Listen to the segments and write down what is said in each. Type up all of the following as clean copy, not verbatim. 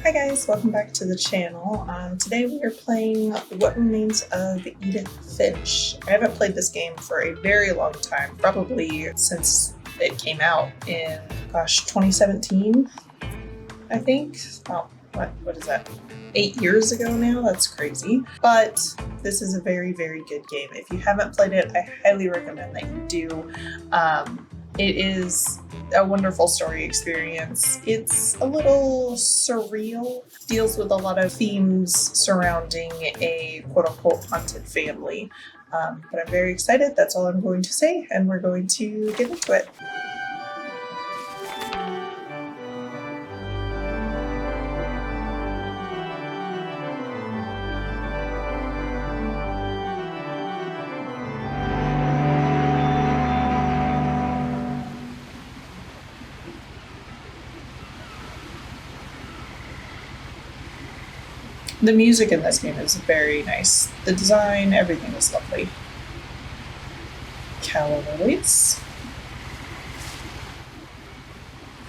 Hi guys, welcome back to the channel. Today we are playing What Remains of Edith Finch. I haven't played this game for a very long time, probably since it came out in, 2017, I think. Oh, what is that? 8 years ago now? That's crazy. But this is a very, very good game. If you haven't played it, I highly recommend that you do. It is a wonderful story experience. It's a little surreal, deals with a lot of themes surrounding a quote-unquote haunted family. But I'm very excited, that's all I'm going to say, and we're going to get into it. The music in this game is very nice. The design, everything is lovely. Callaway's.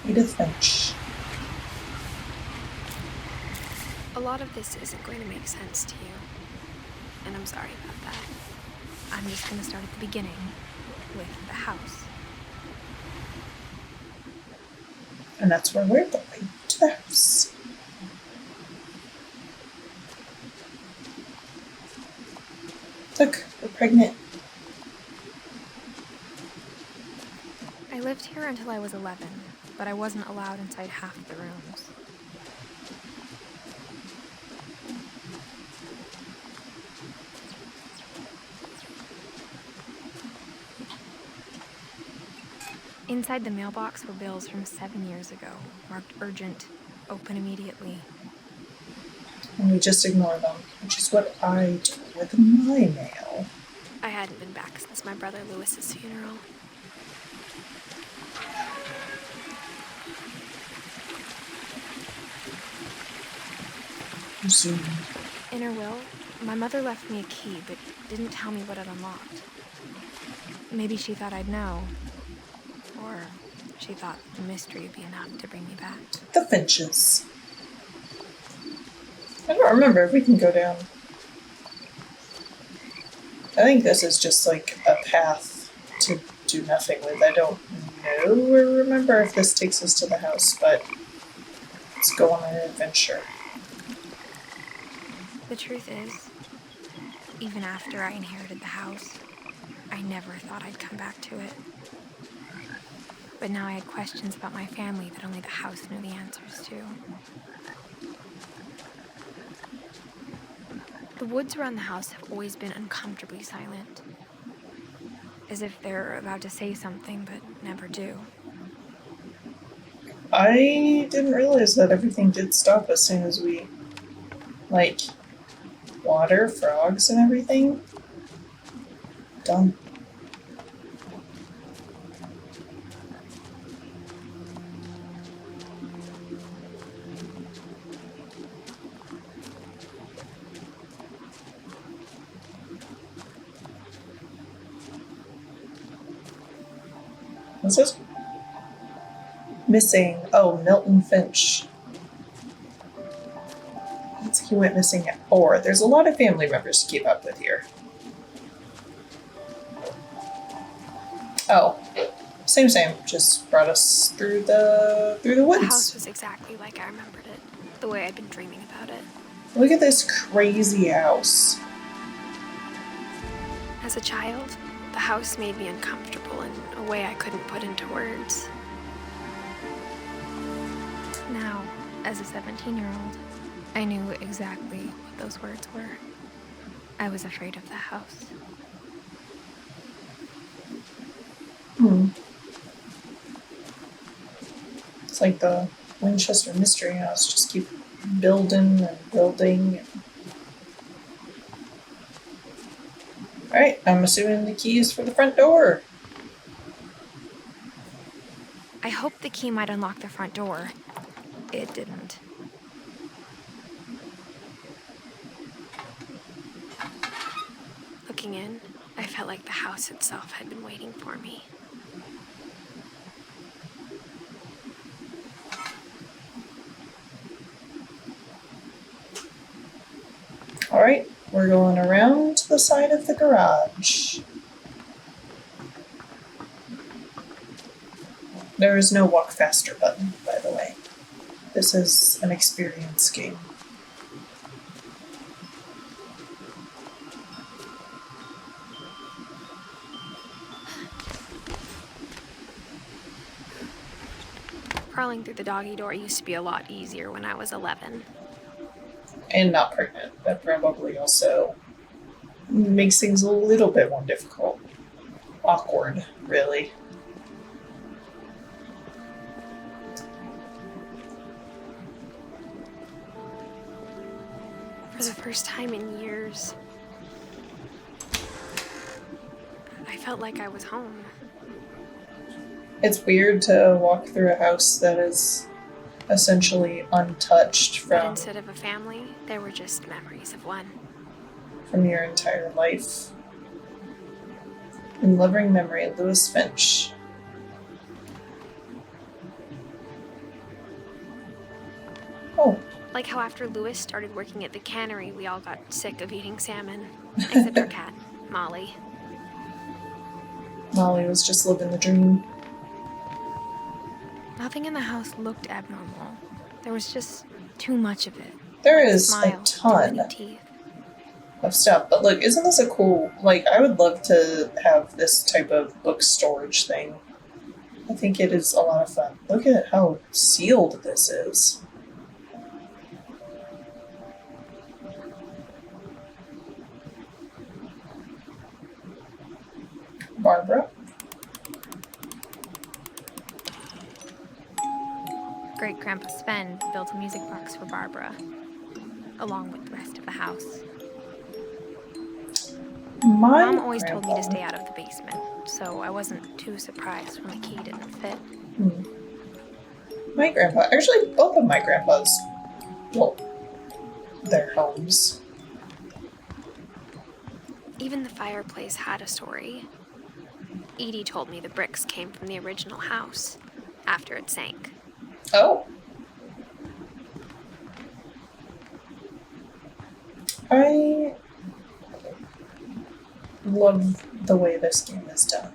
Edith Finch. A lot of this isn't going to make sense to you, and I'm sorry about that. I'm just going to start at the beginning, with the house. And that's where we're going, to the house. Look, we're pregnant. I lived here until I was 11, but I wasn't allowed inside half the rooms. Inside the mailbox were bills from 7 years ago, marked urgent, open immediately. And we just ignore them, which is what I do with my mail. I hadn't been back since my brother Lewis's funeral. Zoom. In her will, my mother left me a key, but didn't tell me what it unlocked. Maybe she thought I'd know. Or she thought the mystery would be enough to bring me back. The Finches. I don't remember if we can go down. I think this is just like a path to do nothing with. I don't know or remember if this takes us to the house, but let's go on an adventure. The truth is, even after I inherited the house, I never thought I'd come back to it. But now I had questions about my family that only the house knew the answers to. The woods around the house have always been uncomfortably silent, as if they're about to say something but never do. I didn't realize that everything did stop as soon as we, water, frogs, and everything. Done. What's this? Missing. Oh, Milton Finch. He went missing at 4. There's a lot of family members to keep up with here. Oh, same. Just brought us through the woods. The house was exactly like I remembered it, the way I'd been dreaming about it. Look at this crazy house. As a child, the house made me uncomfortable in a way I couldn't put into words. Now, as a 17-year-old, I knew exactly what those words were. I was afraid of the house. It's like the Winchester Mystery House. Just keep building and building. Alright, I'm assuming the key is for the front door. I hoped the key might unlock the front door. It didn't. Looking in, I felt like the house itself had been waiting for me. Alright, we're going around to the side of the garage. There is no walk faster button, by the way. This is an experience game. Crawling through the doggy door used to be a lot easier when I was 11. And not pregnant. That probably also makes things a little bit more difficult. Awkward, really. For the first time in years, I felt like I was home. It's weird to walk through a house that is essentially untouched But from instead of a family, there were just memories of one. your entire life. In loving memory, Louis Finch. Oh, Like how after Louis started working at the cannery, we all got sick of eating salmon. Except our cat, Molly. Molly was just living the dream. Nothing in the house looked abnormal. There was just too much of it. There Like is smile, a too ton many teeth. of stuff. But look, isn't this a cool, like, I would love to have this type of book storage thing. I think it is a lot of fun. Look at how sealed this is. Barbara? Great-Grandpa Sven built a music box for Barbara, along with the rest of the house. My Mom always told me to grandpa. stay out of the basement, so I wasn't too surprised when the key didn't fit. My grandpa, actually both of my grandpas, well, their homes. Even the fireplace had a story. Edie told me the bricks came from the original house, after it sank. Oh. I love the way this game is done.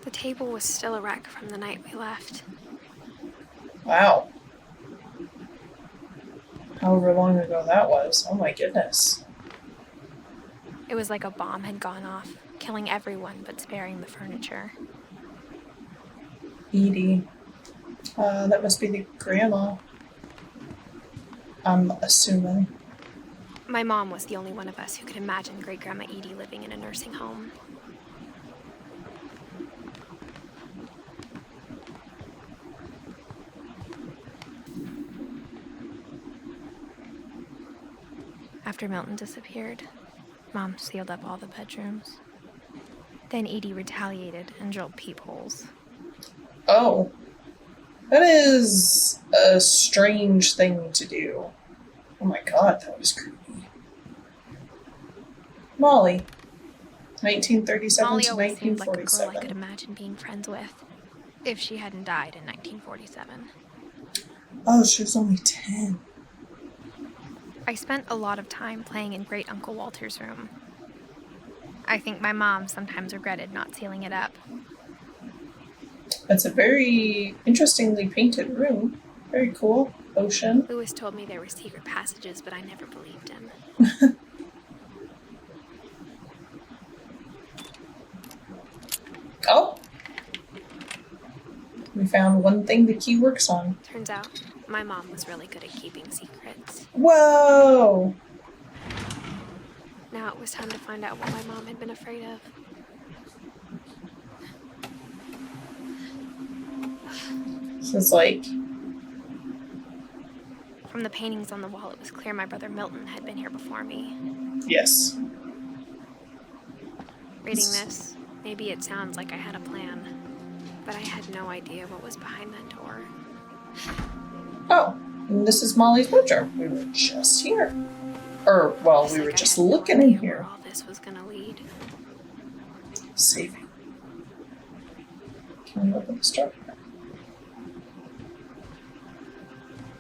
The table was still a wreck from the night we left. Wow. However long ago that was. Oh my goodness. It was like a bomb had gone off, killing everyone but sparing the furniture. Edie. That must be the grandma. I'm assuming. My mom was the only one of us who could imagine Great-Grandma Edie living in a nursing home. After Milton disappeared, Mom sealed up all the bedrooms. Then Edie retaliated and drilled peepholes. Oh. That is a strange thing to do. Oh my god, that was creepy. Molly. 1937 Molly to always seemed like a girl I 1947. could imagine being friends with, if she hadn't died in 1947. Oh, she was only 10. I spent a lot of time playing in Great Uncle Walter's room. I think my mom sometimes regretted not sealing it up. That's a very interestingly painted room. Very cool. Ocean. Louis told me there were secret passages, but I never believed him. Oh! We found one thing the key works on. Turns out, my mom was really good at keeping secrets. Whoa! Now it was time to find out what my mom had been afraid of. So it's like, From the paintings on the wall, it was clear my brother Milton had been here before me. yes. Reading this, maybe it sounds like I had a plan, but I had no idea what was behind that door. Oh, and this is Molly's bedroom. We were just here. Or, well, we were just looking in here. Where all this was gonna lead. Saving. Can we open this door?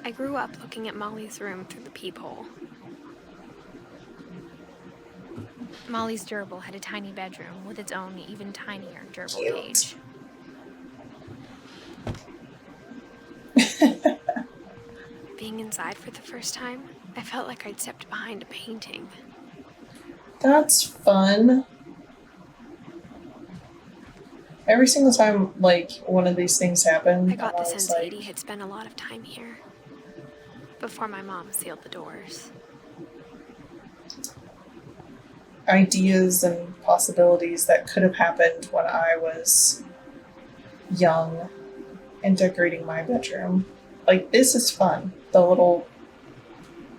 I grew up looking at Molly's room through the peephole. Molly's gerbil had a tiny bedroom with its own even tinier gerbil Cute. cage. Being inside for the first time, I felt like I'd stepped behind a painting. That's fun. Every single time, like, one of these things happened, I got the always sense like, Edie had spent a lot of time here before my mom sealed the doors. ideas and possibilities that could have happened when I was young and decorating my bedroom. Like, this is fun. The little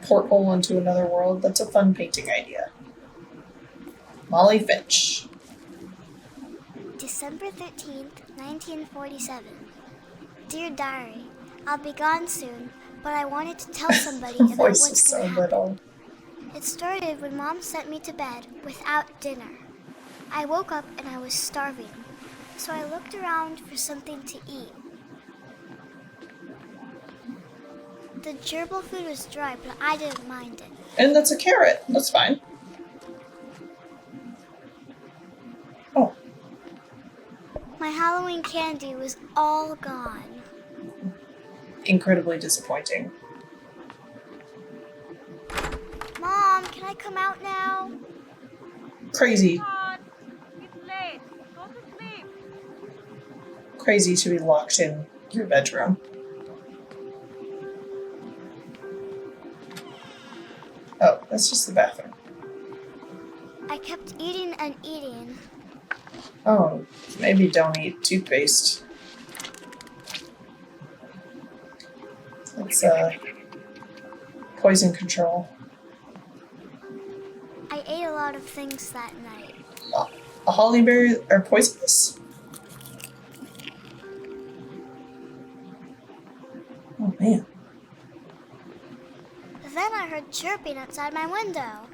porthole into another world, that's a fun painting idea. Molly Finch. December 13th, 1947. Dear Diary, I'll be gone soon, but I wanted to tell somebody Her about voice what's is so going to happen. little. It started when Mom sent me to bed without dinner. I woke up and I was starving, so I looked around for something to eat. The gerbil food was dry, but I didn't mind it. And that's a carrot. That's fine. Oh, My Halloween candy was all gone. incredibly disappointing. Mom, can I come out now? Crazy. It's late. Go to sleep. Crazy to be locked in your bedroom. Oh, that's just the bathroom. I kept eating and eating. Oh, maybe don't eat toothpaste. It's poison control. I ate a lot of things that night. A hollyberry are poisonous? Oh man. Then I heard chirping outside my window.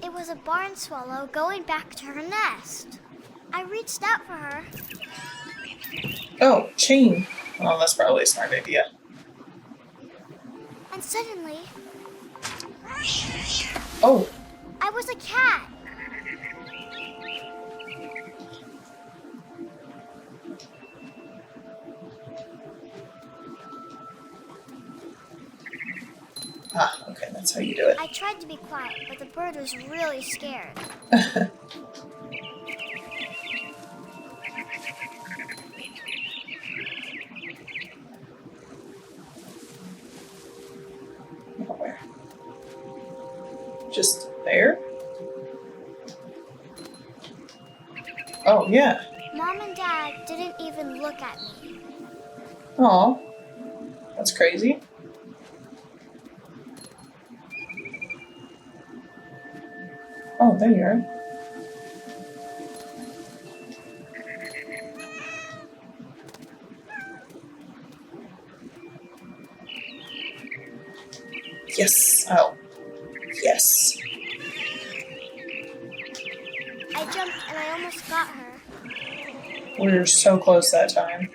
It was a barn swallow going back to her nest. I reached out for her. Oh, chain. Oh, that's probably a smart idea. And suddenly, Oh, I was a cat. okay, that's how you do it. I tried to be quiet, but the bird was really scared. Where? Just there? Oh, yeah. Mom and Dad didn't even look at me. Oh, that's crazy. Oh, there you are. Yes. Oh. Yes. I jumped and I almost got her. We were so close that time.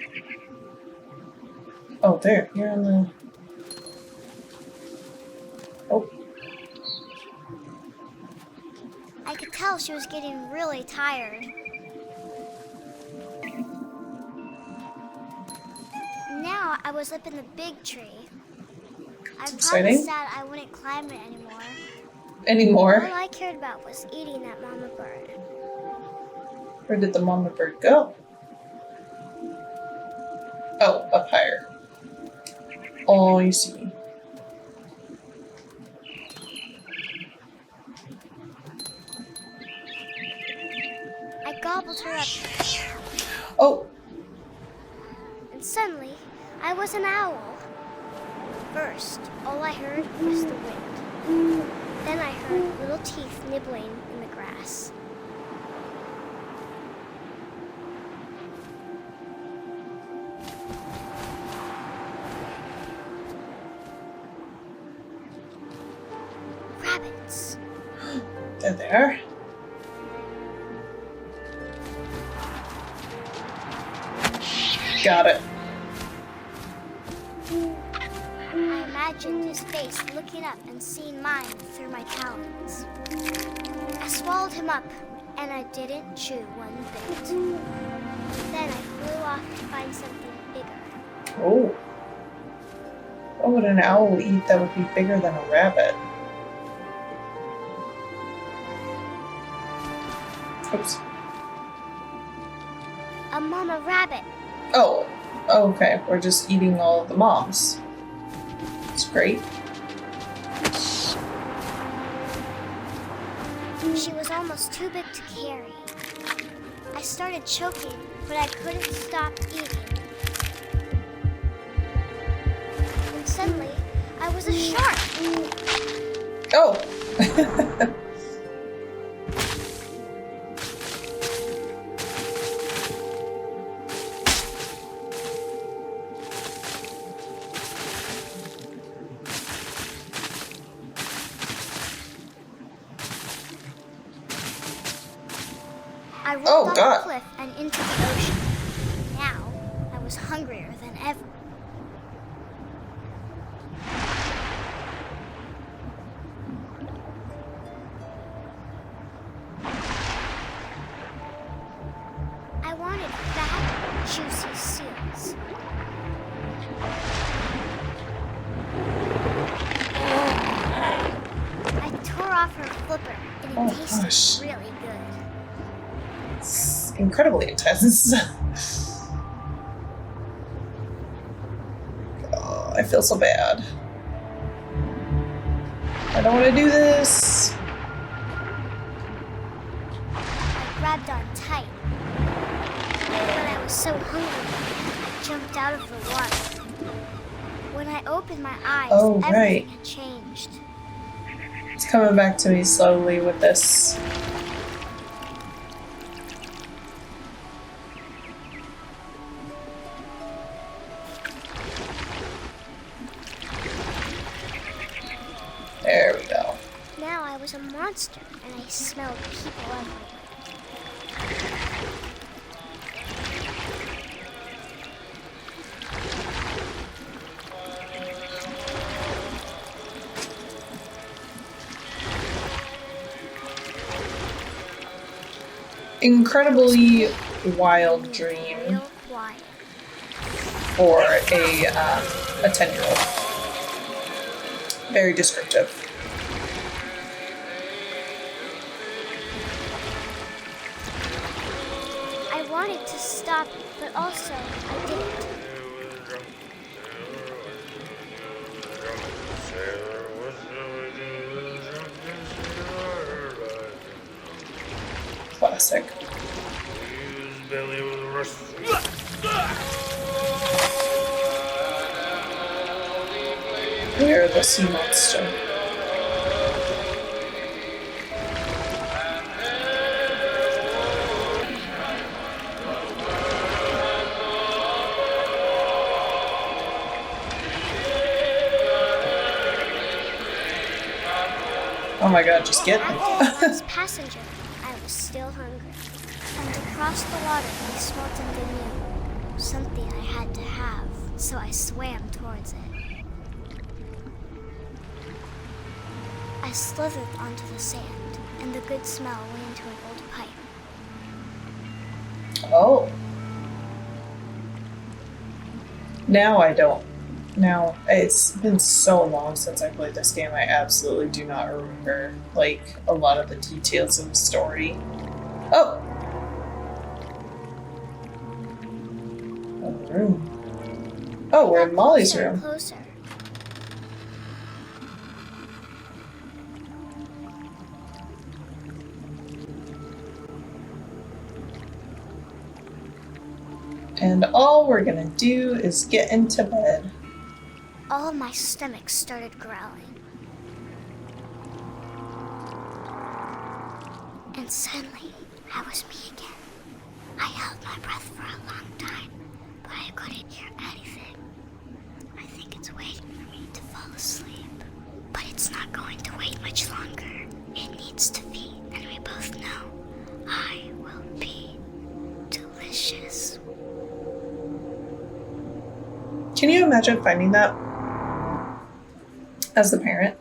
Oh, there. You're on the... Oh. I could tell she was getting really tired. Now I was up in the big tree. I Exciting. promised Dad I wouldn't climb it anymore. Anymore? All I cared about was eating that mama bird. Where did the mama bird go? Oh, up higher. Oh, you see. I gobbled her up, Oh, and suddenly I was an owl. First, all I heard was the wind. Then I heard little teeth nibbling in the grass. Rabbits. there they are. Got it. I imagined his face looking up and seeing mine through my talons. I swallowed him up, and I didn't chew one bit. Then I flew off to find something bigger. Oh. What would an owl eat that would be bigger than a rabbit? Oops. A mama rabbit. Oh. Okay. We're just eating all of the moms. That's great. She was almost too big to carry. I started choking, but I couldn't stop eating. And suddenly, I was a shark. Oh! I rolled Oh, off God. the cliff and into the ocean. Now, I was hungrier than ever. I wanted fat, juicy seals. I tore off her flipper, and it Oh, tasted gosh. really good. It's incredibly intense. Oh, I feel so bad. I don't want to do this. I grabbed on tight. But I was so hungry, I jumped out of the water. When I opened my eyes, Oh, everything right. had changed. It's coming back to me slowly with this. There we go. Now I was a monster, and I smelled people everywhere. Incredibly wild dream Real quiet. for a 10-year-old. Very descriptive. I wanted to stop, but also I didn't. Classic. We're the sea monster. Oh my god, just get them. After I was passenger, I was still hungry. And across the water, I smelled something new. Something I had to have, so I swam towards it. I slithered onto the sand, and the good smell went into an old pipe. Oh. Now I don't. Now, it's been so long since I played this game, I absolutely do not remember, like, a lot of the details of the story. Oh! A room. Oh, we're in Molly's Closer and room. Closer. And all we're gonna do is get into bed. All my stomach started growling. And suddenly, I was me again. I held my breath for a long time, but I couldn't hear anything. I think it's waiting for me to fall asleep. But it's not going to wait much longer. It needs to feed, and we both know I will be delicious. Can you imagine finding that? As the parent.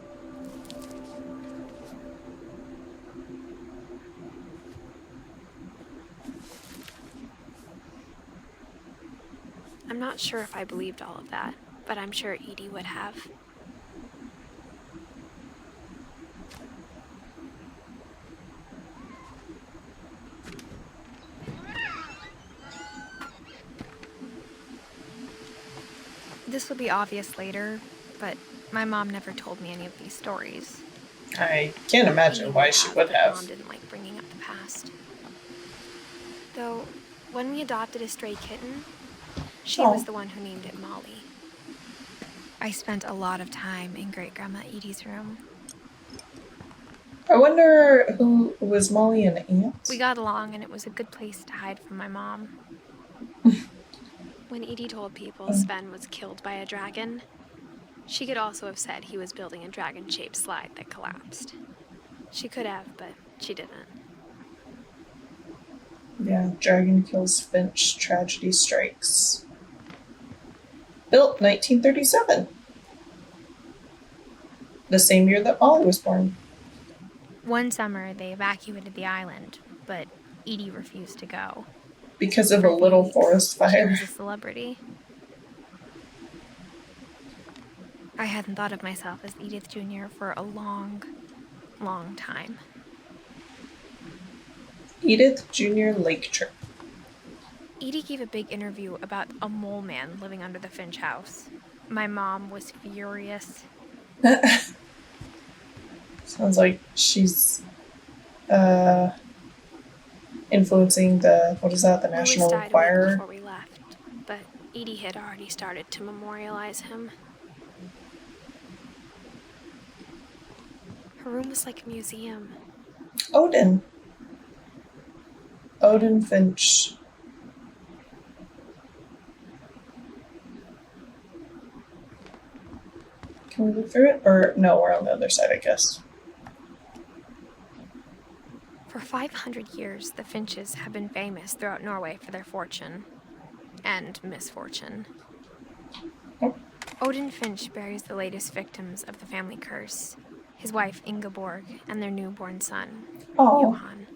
I'm not sure if I believed all of that, but I'm sure Edie would have. This will be obvious later, but my mom never told me any of these stories. I can't imagine Edie why she would but have. Mom didn't like bringing up the past. Though, when we adopted a stray kitten, she was the one who named it Molly. I spent a lot of time in Great-Grandma Edie's room. I wonder who was Molly an aunt? We got along, and it was a good place to hide from my mom. When Edie told people Sven was killed by a dragon, she could also have said he was building a dragon-shaped slide that collapsed. She could have, but she didn't. Yeah, Dragon Kills Finch, Tragedy Strikes. Built 1937. The same year that Molly was born. One summer, they evacuated the island, but Edie refused to go. Because of a little forest She fire. was a celebrity. I hadn't thought of myself as Edith Jr. for a long, long time. Edith Jr. Lake Trip. Edie gave a big interview about a mole man living under the Finch house. My mom was furious. Sounds like she's influencing the National Louis died a week Enquirer. before we left, but Edie had already started to memorialize him. Her room was like a museum. Odin Finch. Can we look through it? Or no, we're on the other side, I guess. For 500 years, the Finches have been famous throughout Norway for their fortune and misfortune. Oh. Odin Finch buries the latest victims of the family curse, his wife Ingeborg and their newborn son, Johan.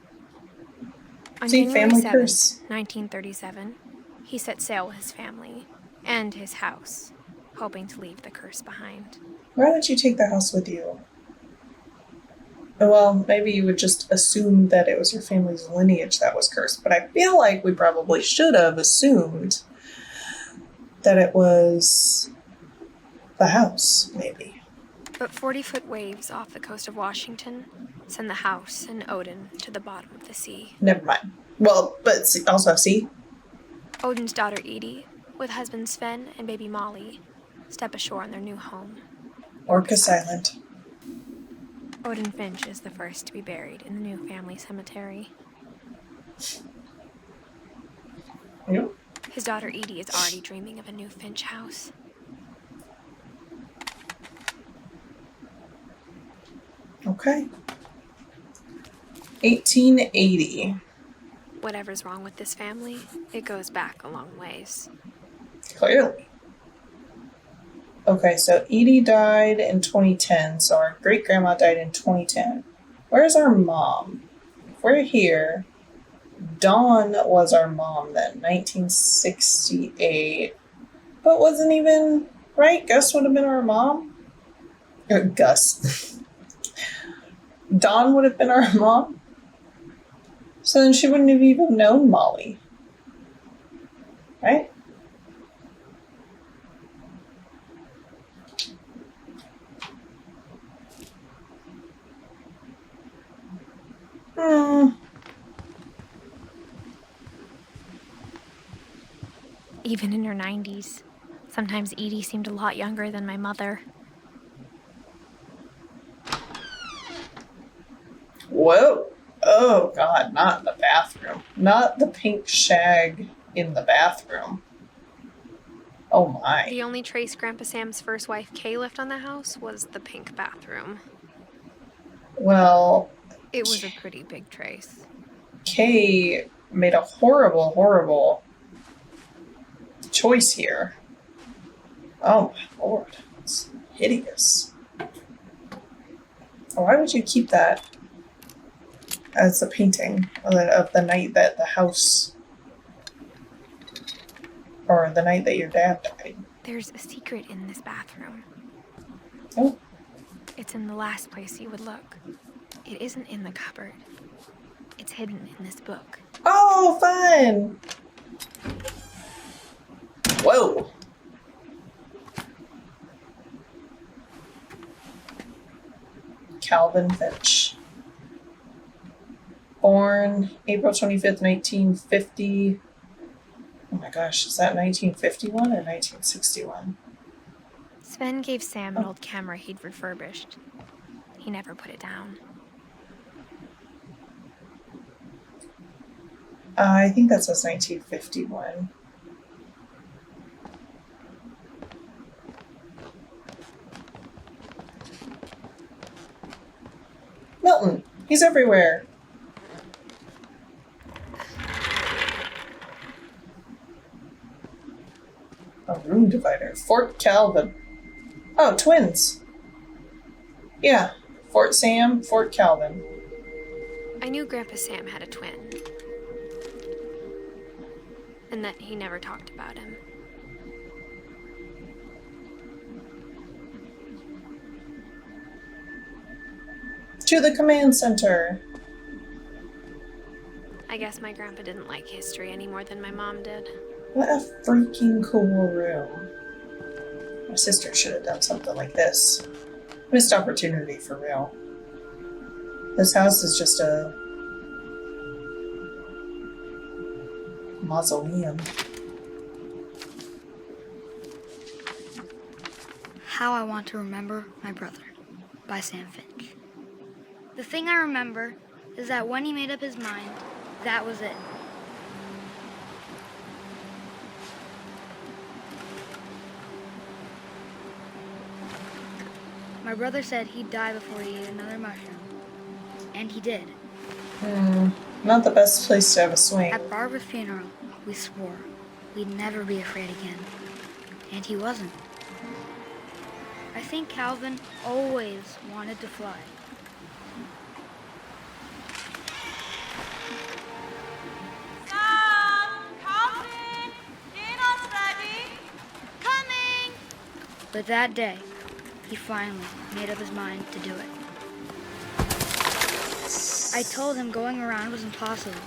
On January 7th, 1937, he set sail with his family and his house, hoping to leave the curse behind. Why don't you take the house with you? Well, maybe you would just assume that it was your family's lineage that was cursed, but I feel like we probably should have assumed that it was the house, maybe. But 40-foot waves off the coast of Washington send the house and Odin to the bottom of the sea. Never mind. Well, but also see? Odin's daughter Edie, with husband Sven and baby Molly, step ashore on their new home. Orcas Island. Odin Finch is the first to be buried in the new family cemetery. Yep. His daughter Edie is already dreaming of a new Finch house. Okay. 1880. Whatever's wrong with this family, it goes back a long ways. Clearly. Okay, so Edie died in 2010, so our great-grandma died in 2010. Where's our mom? If we're here, Dawn was our mom then, 1968. But wasn't even, right? Gus would have been our mom? Or Gus. Dawn would have been our mom? So then she wouldn't have even known Molly. Right? Even in her 90s, sometimes Edie seemed a lot younger than my mother. Whoa. Oh, God, not in the bathroom. Not the pink shag in the bathroom. Oh, my. The only trace Grandpa Sam's first wife, Kay, left on the house was the pink bathroom. Well... It was a pretty big trace. Kay made a horrible, horrible choice here. Oh, my Lord. It's hideous. Why would you keep that as a painting of the night that the house, or the night that your dad died? There's a secret in this bathroom. Oh. It's in the last place you would look. It isn't in the cupboard. It's hidden in this book. Oh, fun! Whoa! Calvin Finch. Born April 25th, 1950. Oh my gosh, is that 1951 or 1961? Sven gave Sam an old camera he'd refurbished. He never put it down. I think that says 1951. Milton, he's everywhere. A room divider. Fort Calvin. Oh, twins. Yeah, Fort Sam, Fort Calvin. I knew Grandpa Sam had a twin. And that he never talked about him. To the command center. I guess my grandpa didn't like history any more than my mom did. What a freaking cool room. My sister should have done something like this. Missed opportunity for real. This house is just a mausoleum. How I Want to Remember My Brother by Sam Finch. The thing I remember is that when he made up his mind, that was it. My brother said he'd die before he ate another mushroom. And he did. Not the best place to have a swing. At Barbara's funeral, we swore we'd never be afraid again. And he wasn't. I think Calvin always wanted to fly. Sam, Calvin, dinner's ready. Coming! But that day, he finally made up his mind to do it. I told him going around was impossible.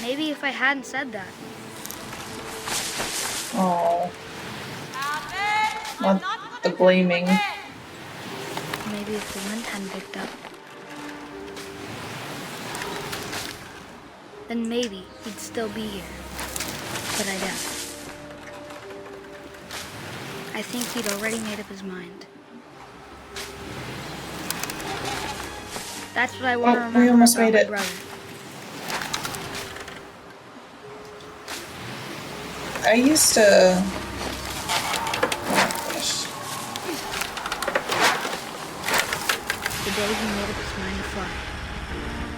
Maybe if I hadn't said that. Oh, Calvin, not the blaming. Maybe if the wind hadn't picked up. Then maybe he'd still be here. But I doubt. I think he'd already made up his mind. That's what I want to remember we almost about made my it. brother. I used to... Oh, gosh. The day he made up his mind to fly.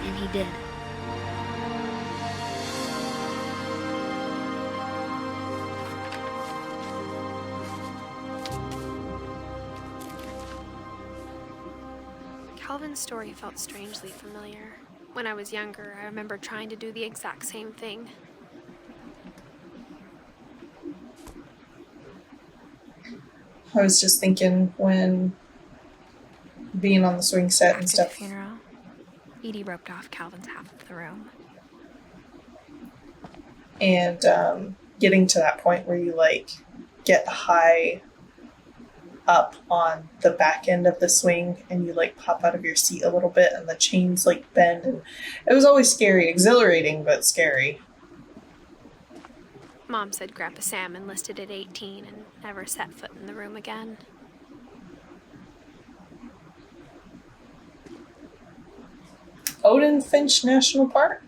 And he did. Calvin's story felt strangely familiar. When I was younger, I remember trying to do the exact same thing. I was just thinking when being on the swing set and After stuff. the funeral, Edie roped off Calvin's half of the room. And getting to that point where you like get high up on the back end of the swing and you like pop out of your seat a little bit and the chains like bend, and it was always scary, exhilarating but scary. Mom said Grandpa Sam enlisted at 18 and never set foot in the room again. Odin Finch National Park.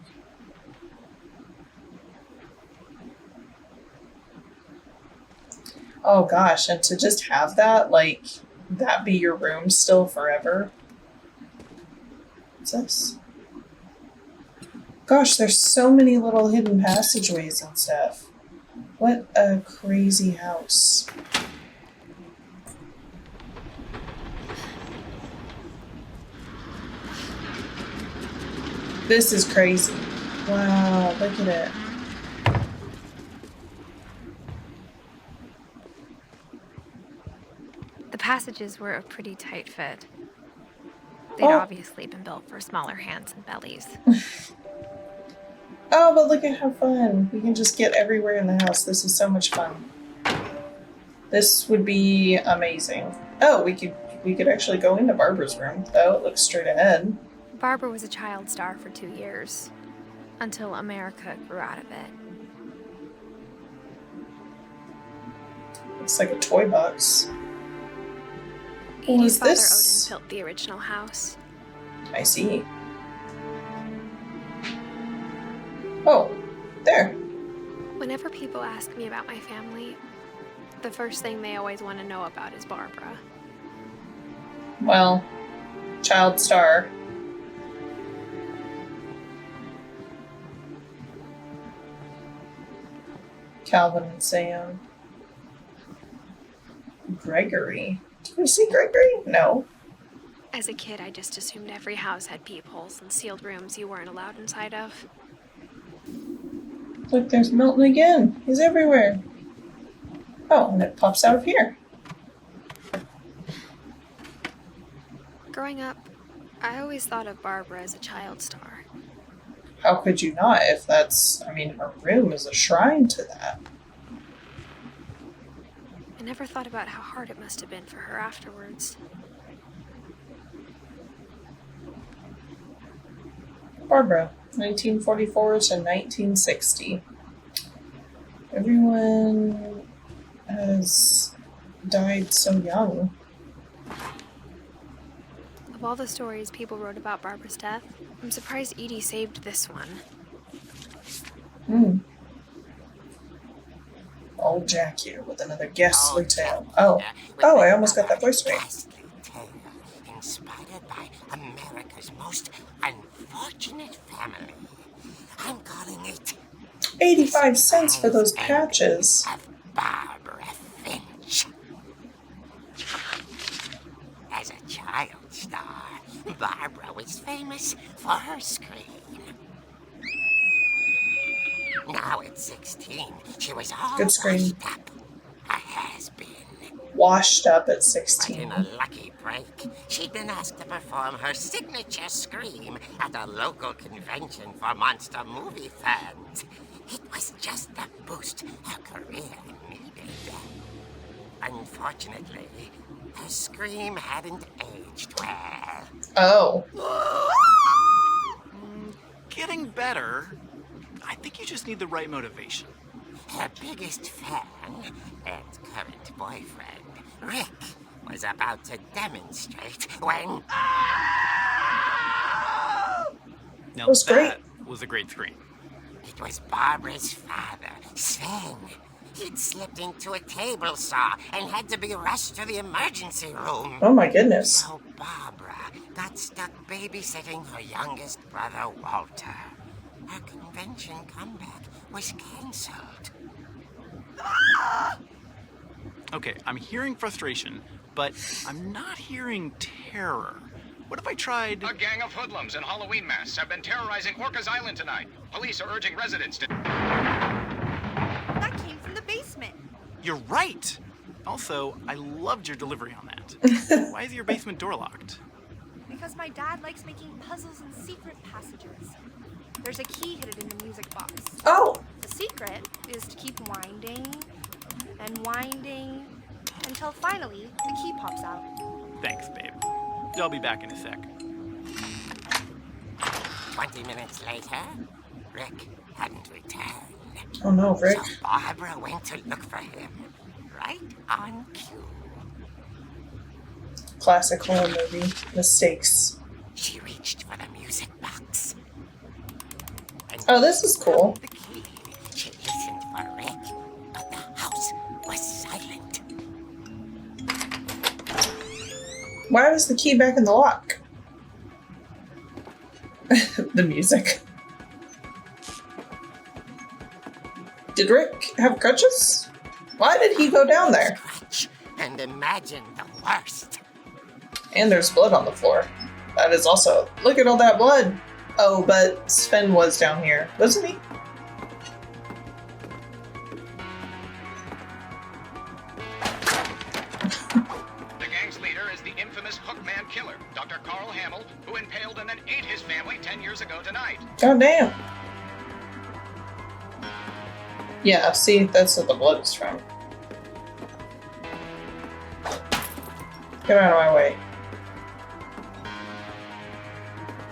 Oh gosh, and to just have that, like, that be your room still forever. What's this? Gosh, there's so many little hidden passageways and stuff. What a crazy house. This is crazy. Wow, look at it. The passages were a pretty tight fit. They'd Oh. obviously been built for smaller hands and bellies. Oh, but look at how fun. We can just get everywhere in the house. This is so much fun. This would be amazing. Oh, we could actually go into Barbara's room, though. It looks straight ahead. Barbara was a child star for 2 years, until America grew out of it. Looks like a toy box. What Edie's is father this? Odin built the original house. I see. Oh, there. Whenever people ask me about my family, the first thing they always want to know about is Barbara. Well, child star. Calvin and Sam. Gregory. Did we see Gregory? No. As a kid, I just assumed every house had peepholes and sealed rooms you weren't allowed inside of. Look, there's Milton again. He's everywhere. Oh, and it pops out of here. Growing up, I always thought of Barbara as a child star. How could you not if that's, I mean, her room is a shrine to that. I never thought about how hard it must have been for her afterwards. Barbara, 1944 to 1960. Everyone has died so young. Of all the stories people wrote about Barbara's death, I'm surprised Edie saved this one. Old Jack here with another ghastly tale. Oh, I almost got that voice right. Ghastly tale inspired by America's most unfortunate family. I'm calling it 85 cents for those patches. of Barbara Finch. As a child star, Barbara was famous for her scream. Now at 16, she was all Good scream. washed up. A has-been. Washed up at But 16. in a lucky break, she'd been asked to perform her signature scream at a local convention for monster movie fans. It was just the boost her career needed. Unfortunately, her scream hadn't aged well. Oh. Getting better. I think you just need the right motivation. Her biggest fan and current boyfriend, Rick, was about to demonstrate when... Now was great. that was a great scream. It was Barbara's father, Sven. He'd slipped into a table saw and had to be rushed to the emergency room. Oh my goodness. So Barbara got stuck babysitting her youngest brother, Walter. Her convention comeback was cancelled. Okay, I'm hearing frustration, but I'm not hearing terror. What if I tried... A gang of hoodlums in Halloween masks have been terrorizing Orcas Island tonight. Police are urging residents to... That came from the basement. You're right! Also, I loved your delivery on that. Why is your basement door locked? Because my dad likes making puzzles and secret passages. There's a key hidden in the music box. Oh. The secret is to keep winding and winding until finally the key pops out. Thanks, babe. I'll be back in a sec. 20 minutes later, Rick hadn't returned. Oh no, Rick. So Barbara went to look for him, right on cue. Classic horror movie. Mistakes. She reached for the music box. And Oh, this is cool. the key. She listened for Rick, but the house was silent. Why was the key back in the lock? The music. Did Rick have crutches? Why did he go down there? Scratch and imagine the worst. And there's blood on the floor. That is also... Look at all that blood. Oh, but Sven was down here, wasn't he? The gang's leader is the infamous Hookman killer, Dr. Carl Hamill, who impaled and then ate his family 10 years ago tonight. God damn. Yeah, see, that's what the blood is from. Get out of my way.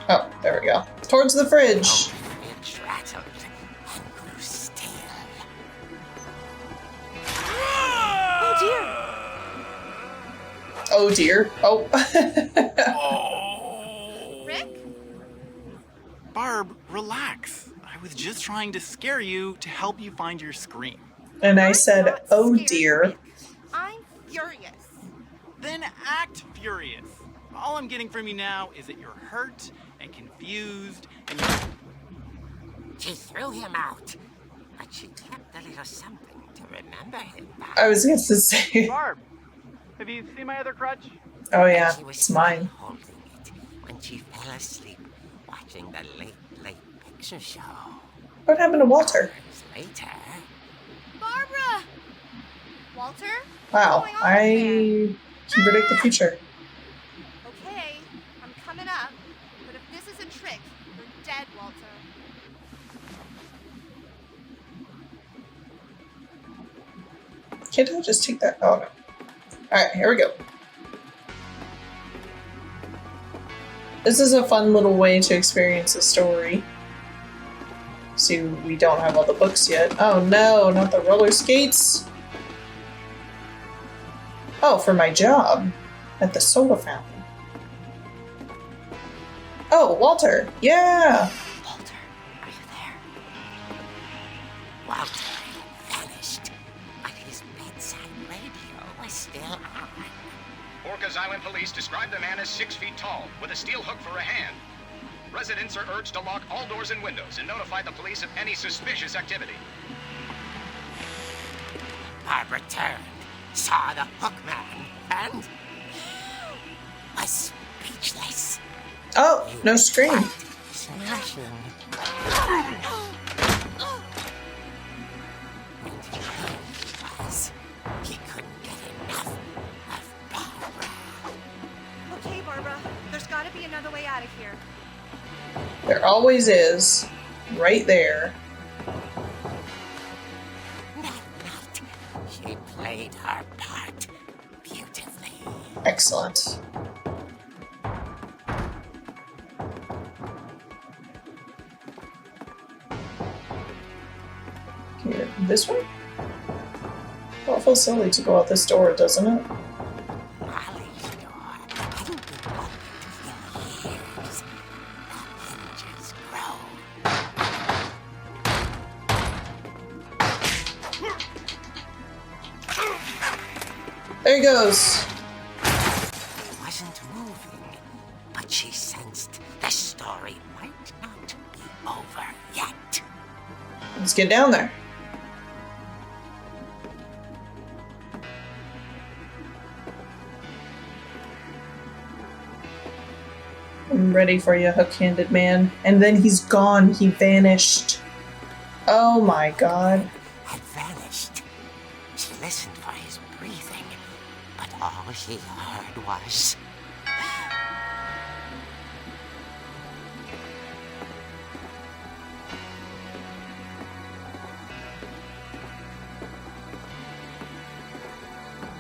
Oh, there we go. Towards the fridge. Finch rattled and grew still. Oh dear. Oh. Rick? Barb, relax. I was just trying to scare you to help you find your scream. And I I'm said, not oh scared, dear. Rick. I'm furious. Then act furious. All I'm getting from you now is that you're hurt and confused and She threw him out, but she kept a little something to remember him by. I was going to say. Barb, have you seen my other crutch? Oh yeah, She was it's still mine. holding it when she fell asleep watching the late picture show. What happened to Walter? Hours later, Barbara! Walter? Wow, What's going on I there? can predict the future. Okay, I'm coming up, but if this is a trick, you're dead, Walter. Can't I just take that? Oh no. Alright, here we go. This is a fun little way to experience the story. See, we don't have all the books yet. Oh no, not the roller skates! Oh, for my job at the soda fountain. Oh, Walter! Yeah! Walter, are you there? Walter had vanished, but his bedside radio was still on. Orcas Island police describe the man as 6 feet tall, with a steel hook for a hand. Residents are urged to lock all doors and windows and notify the police of any suspicious activity. Barbara turned, saw the hook man, and was speechless. Oh, no scream. Smashing. And he was. He couldn't get enough of Barbara. Okay, Barbara, there's gotta be another way out of here. There always is. Right there. That night, she played her part beautifully. Excellent. Here, this way? Well, it feels silly to go out this door, doesn't it? Molly's door hadn't been opened in years. The hinges grow. There he goes. He wasn't moving, but she sensed the story might not be over yet. Let's get down there. I'm ready for you, hook-handed man. And then he's gone. He vanished. Oh my god. Had vanished. She listened for his breathing, but all she heard was...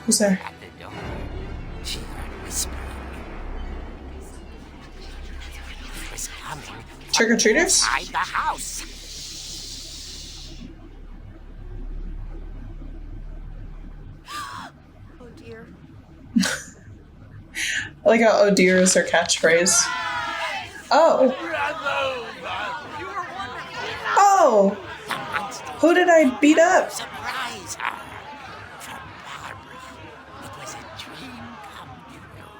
Who's there? At the door, she heard whispering. It was coming Trick-or-treaters? inside the house. Oh dear. I like how oh dear is her catchphrase. Oh. Oh! The monster Who did I beat up? surprise her. For Barbara, it was a dream come true.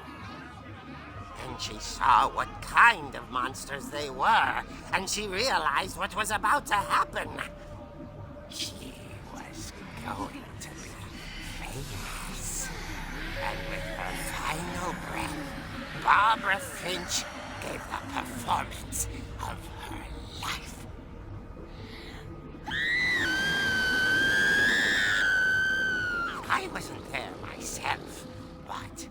Then she saw what kind of monsters they were, and she realized what was about to happen. She was going to be famous. And with her final breath, Barbara Finch gave the performance of her life. I wasn't there myself, but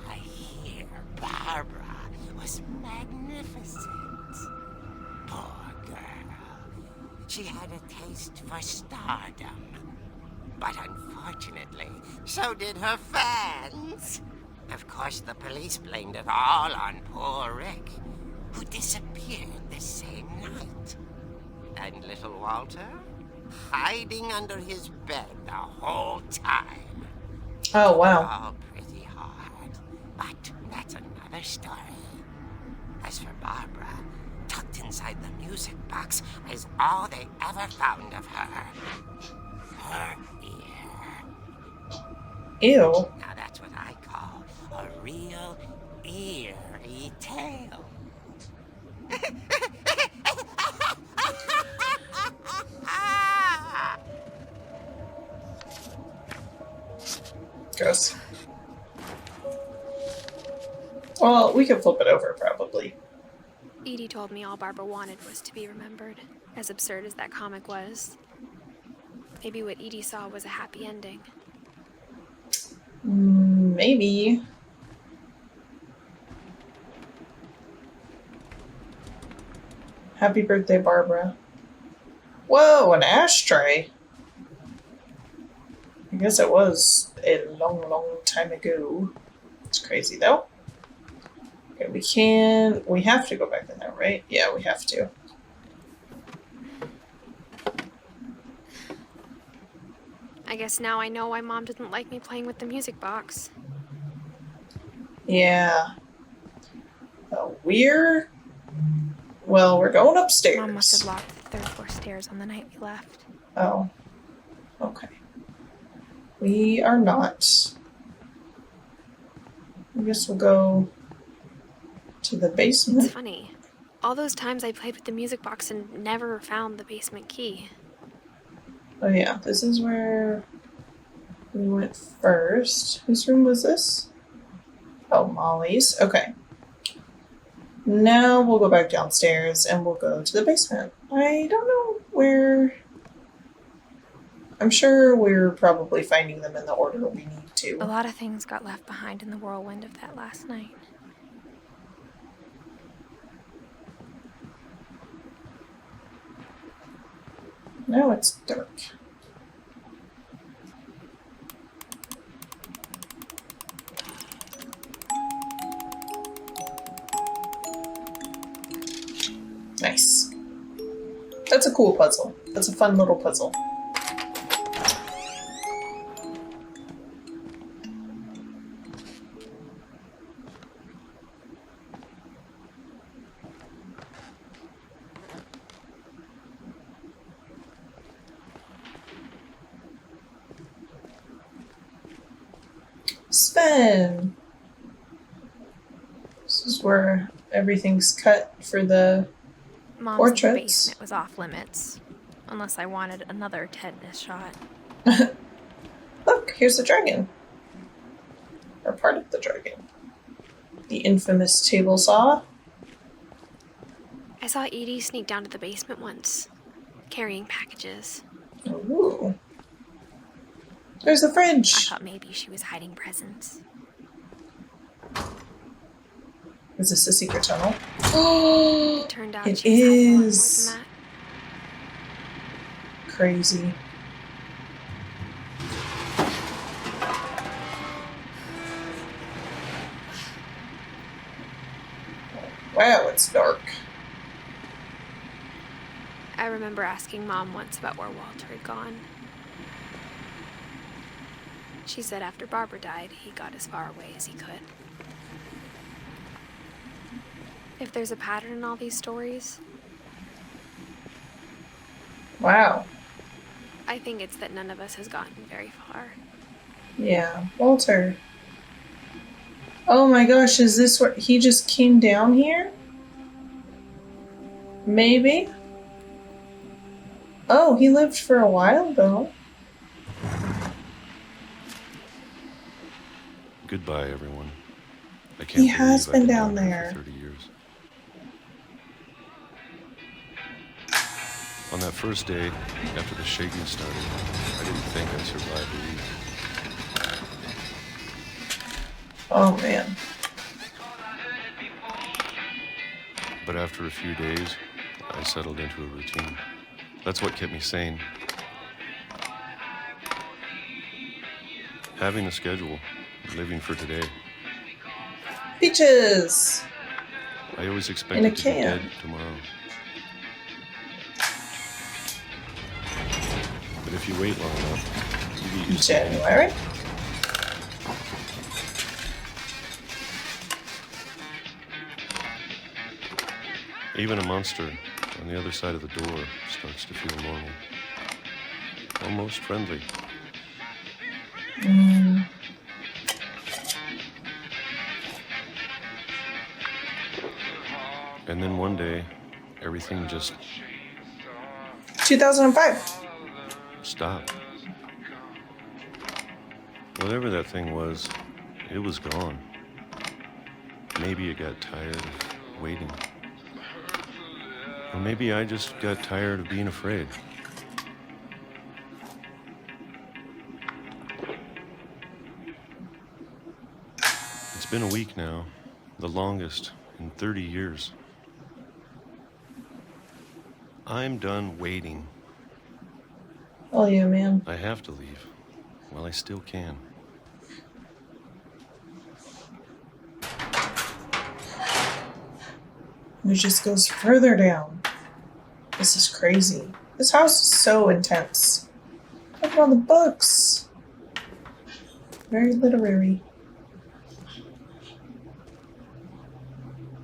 I hear Barbara was magnificent. Poor girl. She had a taste for stardom. But unfortunately, so did her fans. Of course, the police blamed it all on poor Rick, who disappeared the same night. And little Walter? Hiding under his bed the whole time. Oh, wow. All pretty hard, but that's another story. As for Barbara, tucked inside the music box is all they ever found of her. Her ear. Ew. Now that's what I call a real eerie tale. Gross. Well, we can flip it over, probably. Edie told me all Barbara wanted was to be remembered, as absurd as that comic was. Maybe what Edie saw was a happy ending. Maybe. Happy birthday, Barbara. Whoa, an ashtray. I guess it was a long, long time ago. It's crazy, though. Okay, we have to go back in there, right? Yeah, we have to. I guess now I know why Mom didn't like me playing with the music box. Yeah. We're going upstairs. Mom must have locked the third floor stairs on the night we left. Oh. Okay. We are not. I guess we'll go to the basement. It's funny. All those times I played with the music box and never found the basement key. Oh yeah, this is where we went first. Whose room was this? Oh, Molly's. Okay. Now we'll go back downstairs and we'll go to the basement. I don't know where... I'm sure we're probably finding them in the order we need to. A lot of things got left behind in the whirlwind of that last night. Now it's dark. Nice. That's a cool puzzle. That's a fun little puzzle. Sven! This is where everything's cut for the Mom's portraits. basement was off limits, unless I wanted another tetanus shot. Look, here's the dragon. Or part of the dragon. The infamous table saw. I saw Edie sneak down to the basement once, carrying packages. Ooh. There's the I fridge. thought maybe she was hiding presents. Is this a secret tunnel? It turned out It she was hiding a lot more is. than that. Crazy. Wow, it's dark. I remember asking Mom once about where Walter had gone. She said after Barbara died, he got as far away as he could. If there's a pattern in all these stories, Wow. I think it's that none of us has gotten very far. Yeah, Walter. Oh my gosh, is this where he just came down here? Maybe? Oh, he lived for a while though. Goodbye, everyone. I can't He believe has I've been been down here there. for 30 years. On that first day, after the shaking started, I didn't think I'd survive the week. Oh man. But after a few days, I settled into a routine. That's what kept me sane. Having a schedule, living for today. Peaches! I always In a expected to be can. dead tomorrow. But if you wait long enough, you get used to it. January. Even a monster on the other side of the door starts to feel normal. Almost friendly. And then one day, everything just 2005. stopped. Whatever that thing was, it was gone. Maybe it got tired of waiting. Or maybe I just got tired of being afraid. It's been a week now, the longest in 30 years. I'm done waiting. Oh yeah, man. I have to leave while I still can. It just goes further down. This is crazy. This house is so intense. Look at all the books. Very literary.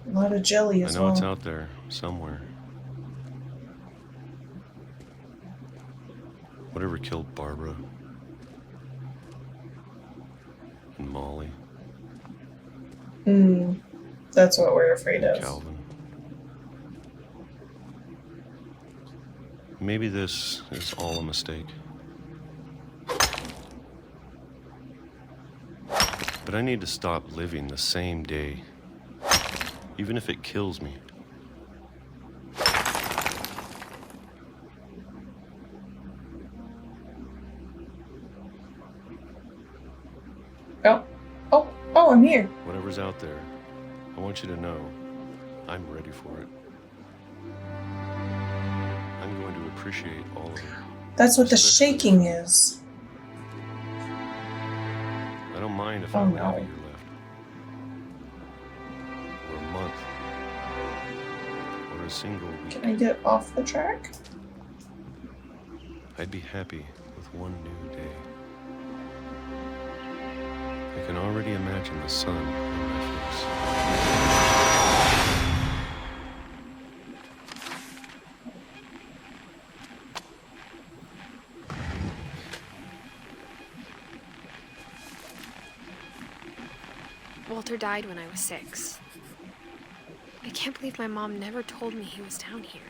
A lot of jelly I as know well. it's out there somewhere. Whatever killed Barbara and Molly, That's what we're afraid of. Calvin. Maybe this is all a mistake. But I need to stop living the same day, even if it kills me. Oh, I'm here. Whatever's out there, I want you to know I'm ready for it. I'm going to appreciate all of it. That's what the shaking is. I don't mind if Oh, I have a no. year left. Or a month. Or a single week. Can I get off the track? I'd be happy with one new day. I can already imagine the sun on my face. Walter died when I was 6. I can't believe my mom never told me he was down here.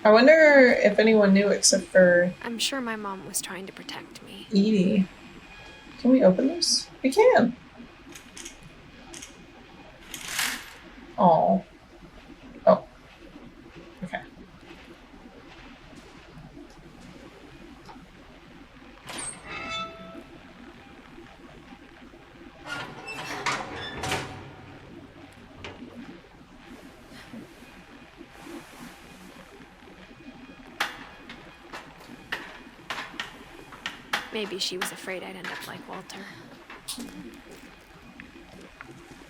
I wonder if anyone knew except for I'm sure my mom was trying to protect me. Edie. Can we open this? We can. Oh. Oh. Okay. Maybe she was afraid I'd end up like Walter.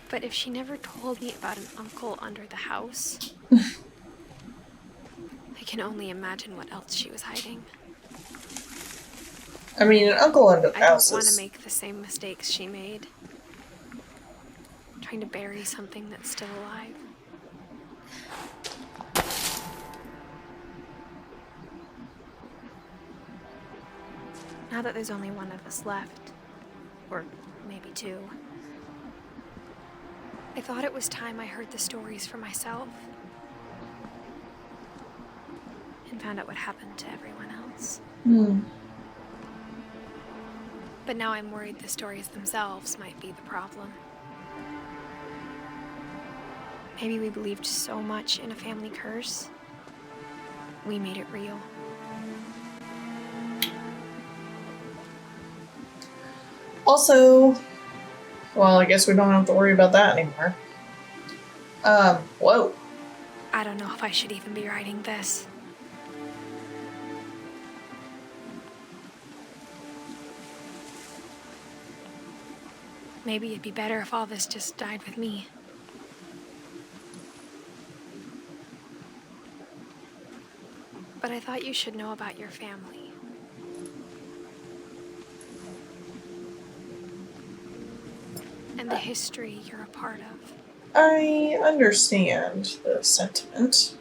But if she never told me about an uncle under the house, I can only imagine what else she was hiding. I mean, an uncle under the I don't house want to is... make the same mistakes she made. Trying to bury something that's still alive. Now that there's only one of us left, or maybe 2, I thought it was time I heard the stories for myself and found out what happened to everyone else. But now I'm worried the stories themselves might be the problem. Maybe we believed so much in a family curse, We made it real. Also, well, I guess we don't have to worry about that anymore. Whoa. I don't know if I should even be writing this. Maybe it'd be better if all this just died with me. But I thought you should know about your family. And the history you're a part of. I understand the sentiment.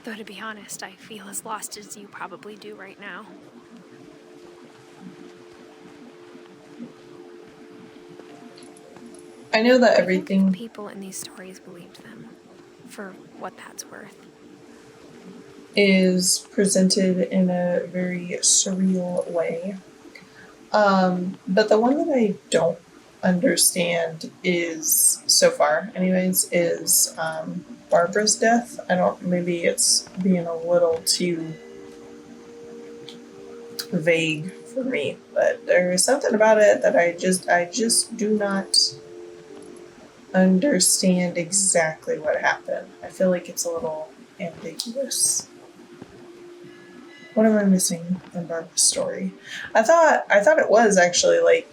Though to be honest, I feel as lost as you probably do right now. I know that I think everything the people in these stories believed them, for what that's worth. is presented in a very surreal way. But the one that I don't understand is, so far anyways, is Barbara's death. Maybe it's being a little too vague for me, but there is something about it that I just do not understand exactly what happened. I feel like it's a little ambiguous. What am I missing in Barbara's story? I thought it was actually like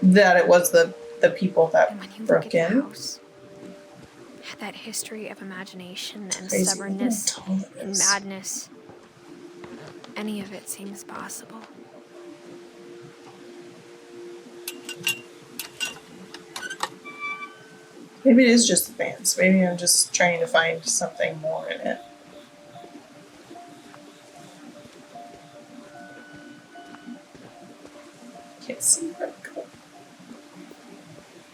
that it was the people that And when you broke look at the in. house, had that history of imagination and Crazy. stubbornness Look how tall it and is. madness, any of it seems possible. Maybe it is just the fans. Maybe I'm just trying to find something more in it. Can't see where to go.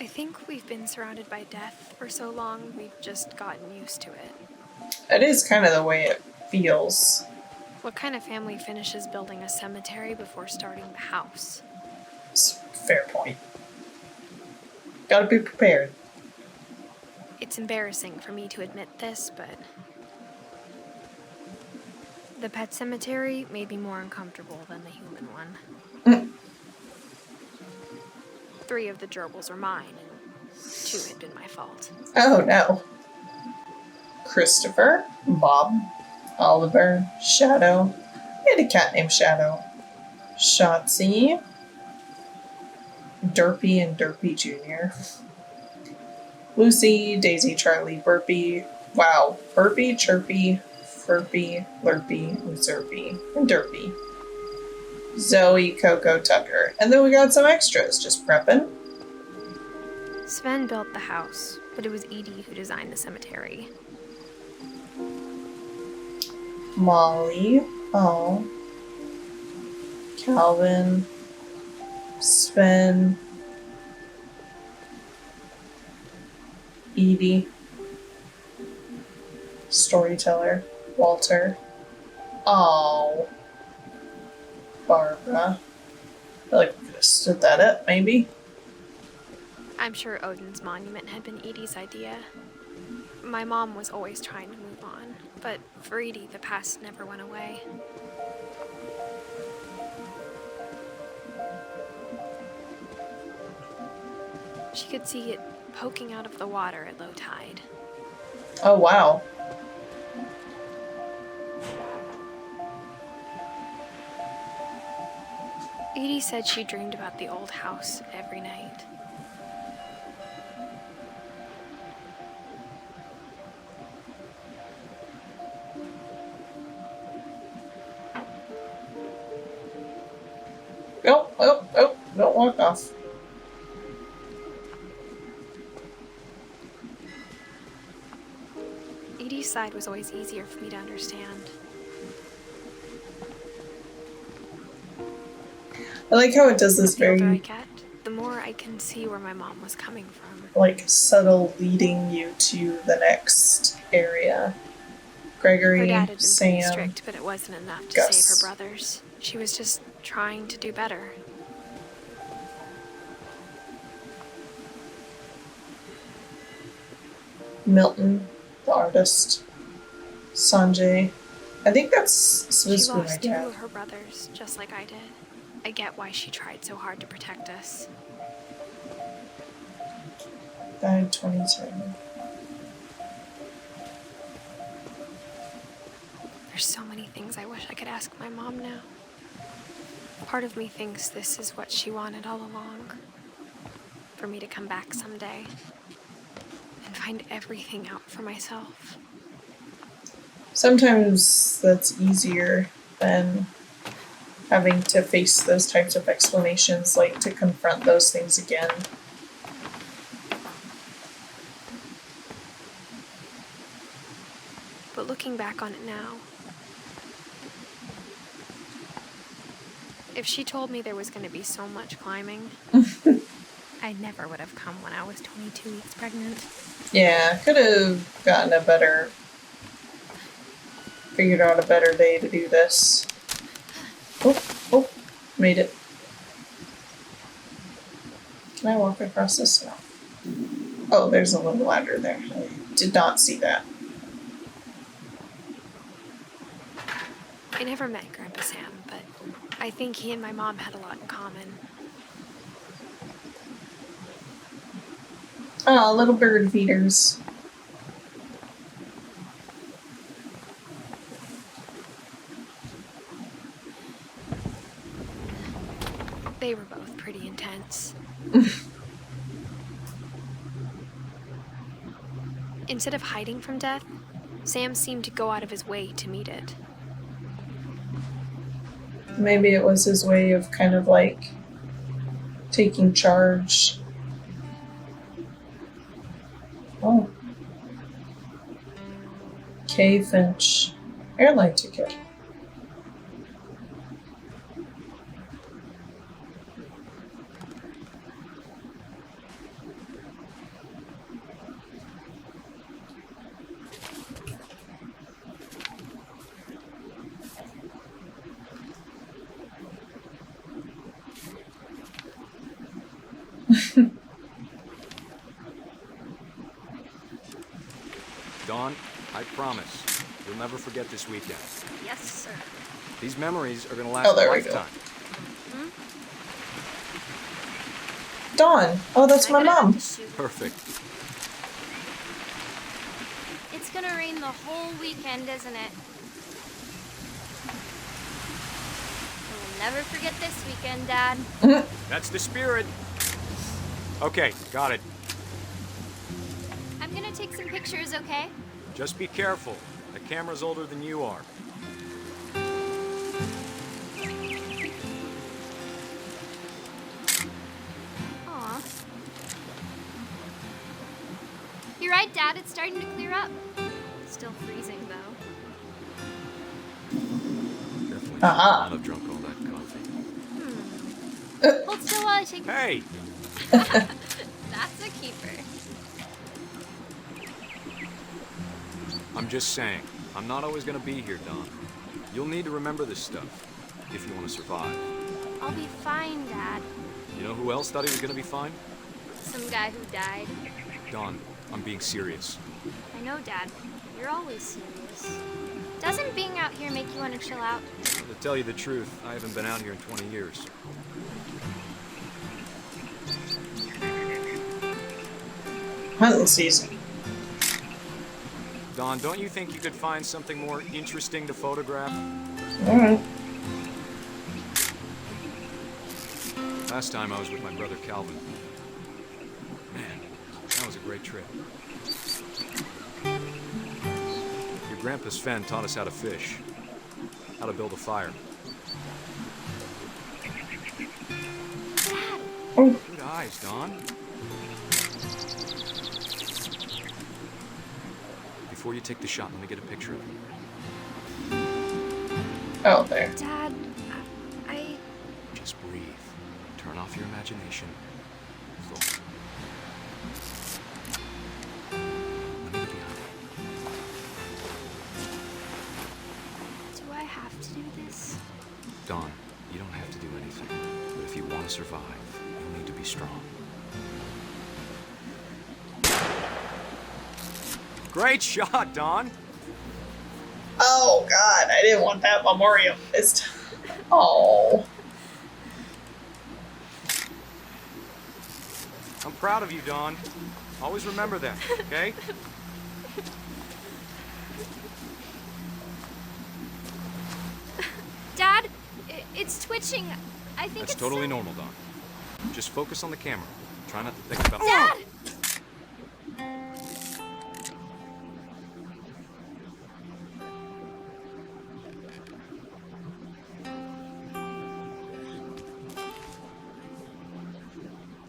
I think we've been surrounded by death for so long, we've just gotten used to it. It is kind of the way it feels. What kind of family finishes building a cemetery before starting the house? It's a fair point. Gotta be prepared. It's embarrassing for me to admit this, but the pet cemetery made me more uncomfortable than the human one. 3 of the gerbils were mine, and 2 had been my fault. Oh no. Christopher, Bob, Oliver, Shadow. We had a cat named Shadow. Shotzi, Derpy and Derpy Jr. Lucy, Daisy, Charlie, Burpy. Wow. Burpy, Chirpy, Furpy, Lurpy, Zerpy, and Derpy. Zoe, Coco, Tucker. And then we got some extras just prepping. Sven built the house, but it was Edie who designed the cemetery. Molly. Oh. Calvin. Sven. Edie. Storyteller. Walter. Oh. Barbara. I feel like we could have stood that up, maybe. I'm sure Odin's monument had been Edie's idea. My mom was always trying to move on, but for Edie, the past never went away. She could see it poking out of the water at low tide. Oh, wow. Edie said she dreamed about the old house every night. Oh, don't walk off. Edie's side was always easier for me to understand. I like how it does this The older I very, get, the more I can see where my mom was coming from. like, subtle leading you to the next area. Her Gregory, dad had been pretty Sam, strict, but it wasn't enough to Gus. save her brothers. She was just trying to do better. Milton, the artist, Sanjay. I think that's She supposed to be my lost two dad. of her brothers, just like I did. I get why she tried so hard to protect us. Died 22. There's so many things I wish I could ask my mom now. Part of me thinks this is what she wanted all along. For me to come back someday and find everything out for myself. Sometimes that's easier than having to face those types of explanations, like to confront those things again. But looking back on it now, if she told me there was going to be so much climbing, I never would have come when I was 22 weeks pregnant. Yeah, could have gotten figured out a better day to do this. Oh, made it. Can I walk across this now? Oh, there's a little ladder there. I did not see that. I never met Grandpa Sam, but I think he and my mom had a lot in common. Oh, little bird feeders. They were both pretty intense. Instead of hiding from death, Sam seemed to go out of his way to meet it. Maybe it was his way of kind of like taking charge. Oh. K. Finch. Airline ticket. Dawn, I promise, you'll never forget this weekend. Yes, sir. These memories are gonna last a there we go. lifetime. Dawn. Oh, that's my mom. Perfect. It's gonna rain the whole weekend, isn't it? We'll never forget this weekend, Dad. That's the spirit. Okay, got it. I'm gonna take some pictures, okay? Just be careful. The camera's older than you are. Aw. You're right, Dad. It's starting to clear up. Still freezing, though. Definitely Uh-huh. should not have drunk all that coffee. Hold still while I take. Hey! That's a keeper. I'm just saying, I'm not always gonna be here, Dawn. You'll need to remember this stuff if you want to survive. I'll be fine, Dad. You know who else thought he was gonna be fine? Some guy who died. Dawn, I'm being serious. I know, Dad. You're always serious. Doesn't being out here make you want to chill out? To tell you the truth, I haven't been out here in 20 years. Hunting season. Dawn, don't you think you could find something more interesting to photograph? Alright. Last time I was with my brother Calvin. Man, that was a great trip. Your grandpa Sven taught us how to fish, how to build a fire. Oh. Good eyes, Dawn. Before you take the shot, let me get a picture of you. Oh, there. Dad, I... Just breathe. Turn off your imagination. Focus. Let me get behind you. Do I have to do this? Dawn, you don't have to do anything. But if you want to survive, you'll need to be strong. Great shot, Dawn! Oh God, I didn't want that memoriam missed. Oh. I'm proud of you, Dawn. Always remember that, okay? Dad, it's twitching. I think That's it's totally normal, Dawn. Just focus on the camera. Try not to think about... Dad!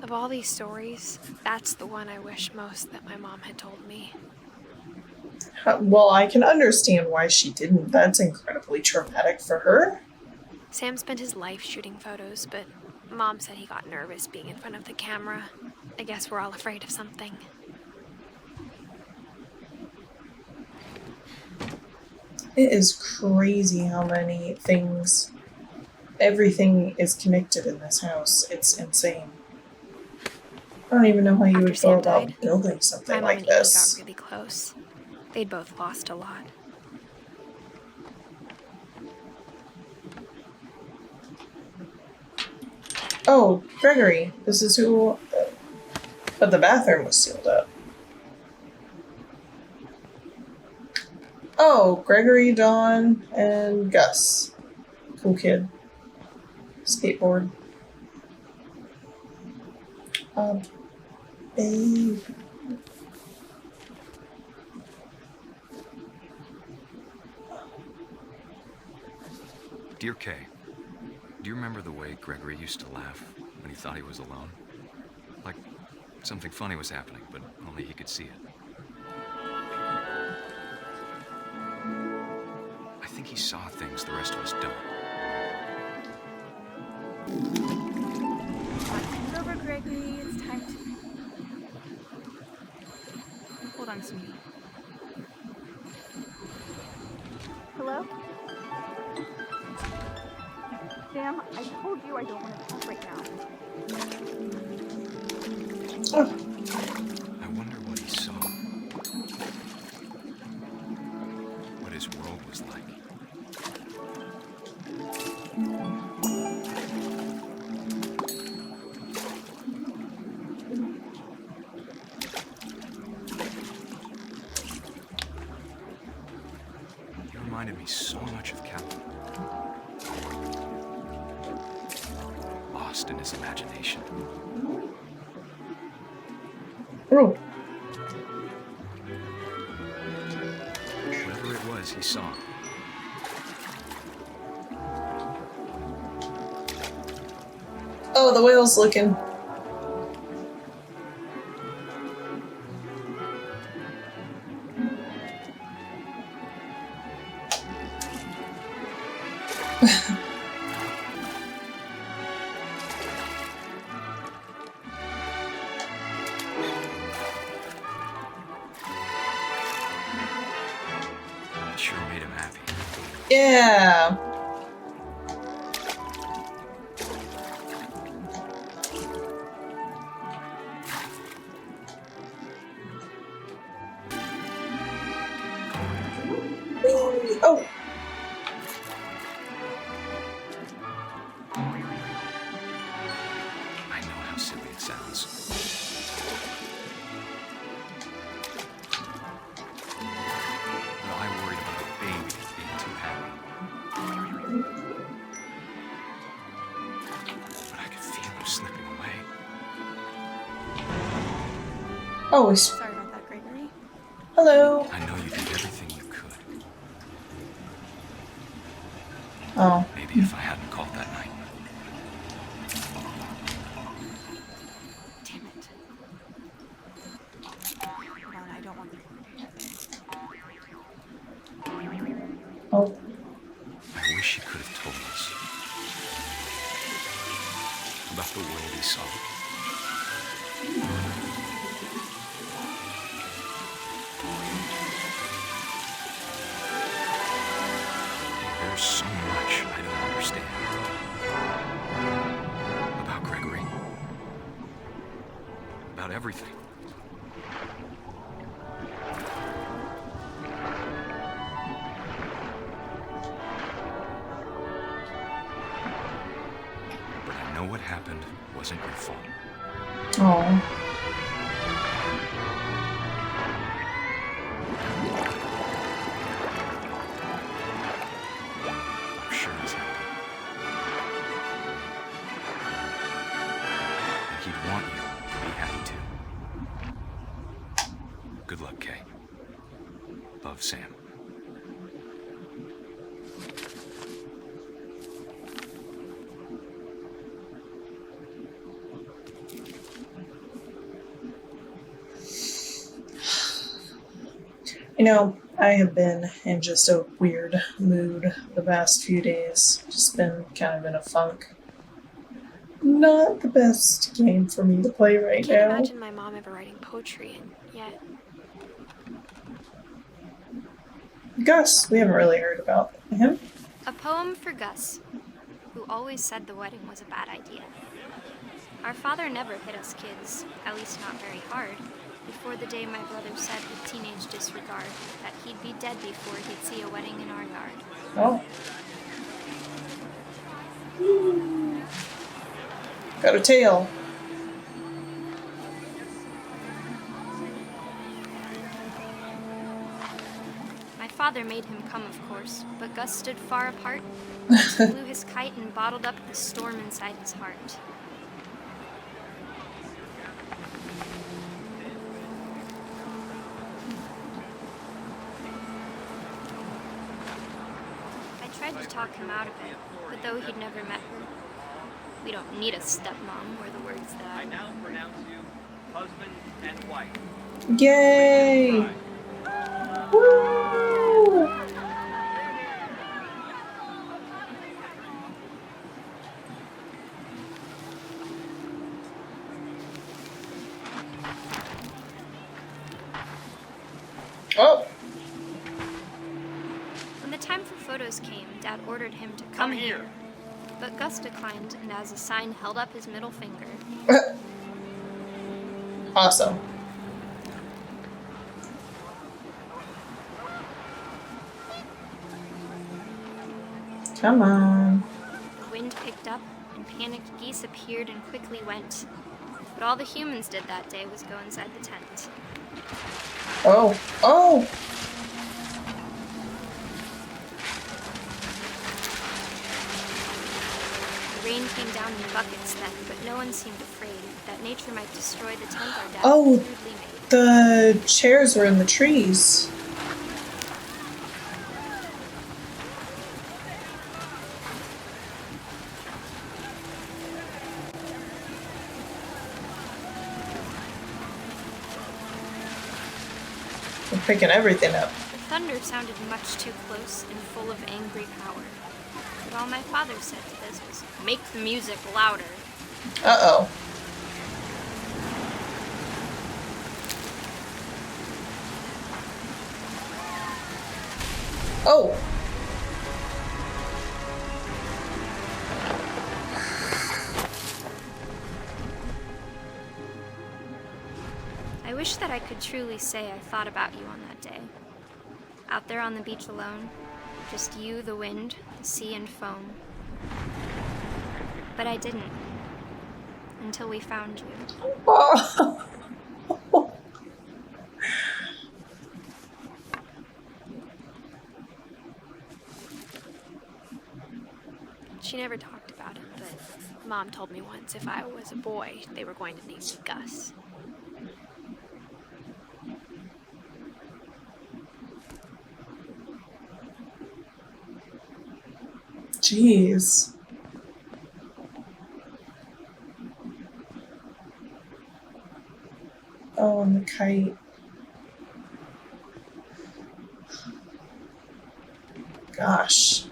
Of all these stories, that's the one I wish most that my mom had told me. Well, I can understand why she didn't. That's incredibly traumatic for her. Sam spent his life shooting photos, but Mom said he got nervous being in front of the camera. I guess we're all afraid of something. It is crazy how many things, everything is connected in this house. It's insane. I don't even know how you After would go Sam about died, building something my mom like and Edie this. got really close. They'd both lost a lot. Oh, Gregory, this is who... But the bathroom was sealed up. Oh, Gregory, Dawn, and Gus. Cool kid. Skateboard. Babe. Dear Kay, do you remember the way Gregory used to laugh when he thought he was alone? Like something funny was happening, but only he could see it. I think he saw things the rest of us don't. It's over, Gregory. It's time to... Hold on, sweetie. Hello? Sam, I told you I don't want to talk right now. Oh. I wonder what he saw. What his world was like. He reminded me so much of Calvin. Lost in his imagination. Oh. Whatever it was, he saw. Oh, the whale's looking. It sure made him happy. Yeah. Whee! Oh. I know how silly it sounds. But I worried about a baby being too happy. But I could feel him slipping away. Oh, Sorry about that, Gregory. hello. I know you did everything you could. Oh. Maybe if I hadn't called that night. Damn it. Hold on, I don't want to... Oh. I wish he could have told us about the world he saw. There's so much I don't understand about Gregory, about everything. happened wasn't your fault. Oh. I'm sure he's happy. And he'd want you to be happy too. Good luck, Kay. Love, Sam. You know, I have been in just a weird mood the past few days. Just been kind of in a funk. Not the best game for me to play right I can't now. imagine my mom ever writing poetry, and yet Gus, we haven't really heard about him. A poem for Gus, who always said the wedding was a bad idea. Our father never hit us kids, at least not very hard, before the day my brother said with teenage disregard that he'd be dead before he'd see a wedding in our yard. Oh. Got a tail. My father made him come, of course, but Gus stood far apart, blew his kite and bottled up the storm inside his heart. I tried to talk him out of it, but though he'd never met her, we don't need a stepmom were the words that I now pronounce you husband and wife. Yay! Woo! Oh! When the time for photos came, Dad ordered him to come here. But Gus declined, and as a sign held up his middle finger. Awesome. Come on. The wind picked up, and panicked geese appeared and quickly went. But all the humans did that day was go inside the tent. Oh. Oh! The rain came down in buckets then, but no one seemed afraid that nature might destroy the tent our dad Oh, rudely made. the chairs were in the trees. We're picking everything up. The thunder sounded much too close and full of angry power. But all my father said to this was, "Make the music louder." Uh-oh. Oh! I wish that I could truly say I thought about you on that day. Out there on the beach alone, just you, the wind, the sea, and foam. But I didn't. Until we found you. Oh. she never talked about it, but Mom told me once if I was a boy, they were going to name me Gus. Jeez. Oh, and the kite. Gosh.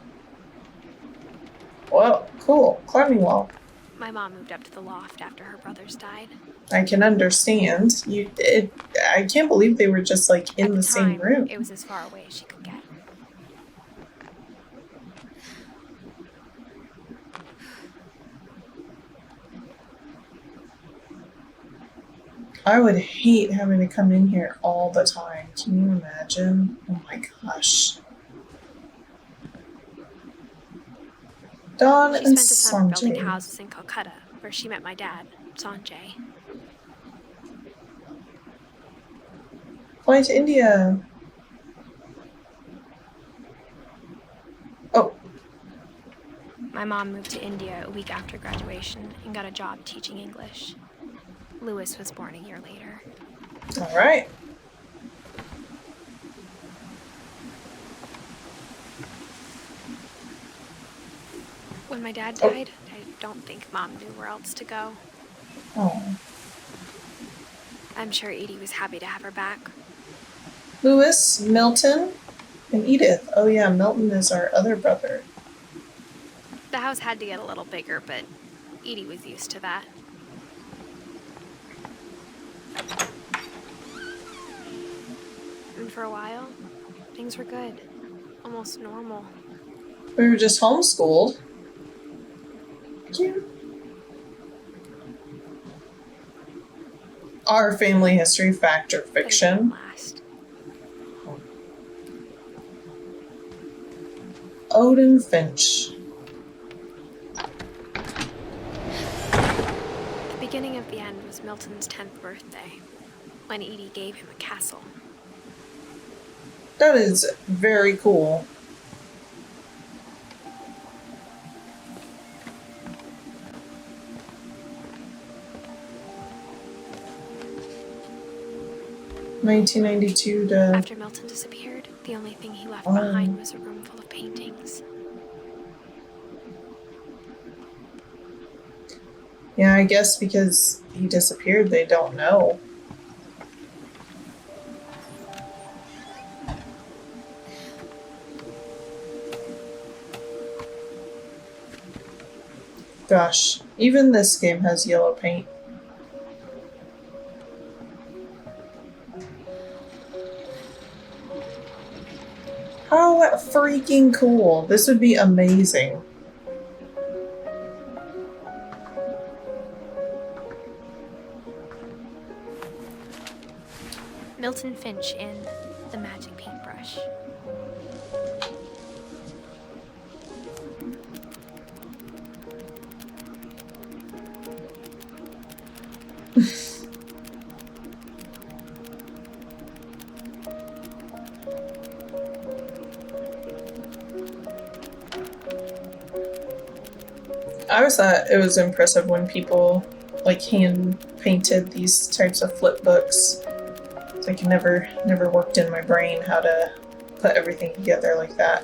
Well, cool. Climbing wall. My mom moved up to the loft after her brothers died. I can understand. I can't believe they were just like in the same room. It was as far away as she could get. I would hate having to come in here all the time. Can you imagine? Oh my gosh. Dawn She and spent a summer building Sanjay. houses in Calcutta, where she met my dad, Sanjay. Fly to India. Oh. My mom moved to India a week after graduation and got a job teaching English. Lewis was born a year later. All right. When my dad died, I don't think Mom knew where else to go. Oh. I'm sure Edie was happy to have her back. Lewis, Milton, and Edith. Oh yeah, Milton is our other brother. The house had to get a little bigger, but Edie was used to that. And for a while, things were good. Almost normal. We were just homeschooled. Yeah. Our family history, fact or fiction. Odin Finch. The beginning of the end was Milton's 10th birthday, when Edie gave him a castle. That is very cool. (1992) After Milton disappeared, the only thing he left behind was a room full of paintings. Yeah, I guess because he disappeared, they don't know. Gosh, even this game has yellow paint. How freaking cool. This would be amazing. Milton Finch in The Magic Paintbrush. I always thought it was impressive when people like hand painted these types of flip books. It's like never worked in my brain how to put everything together like that.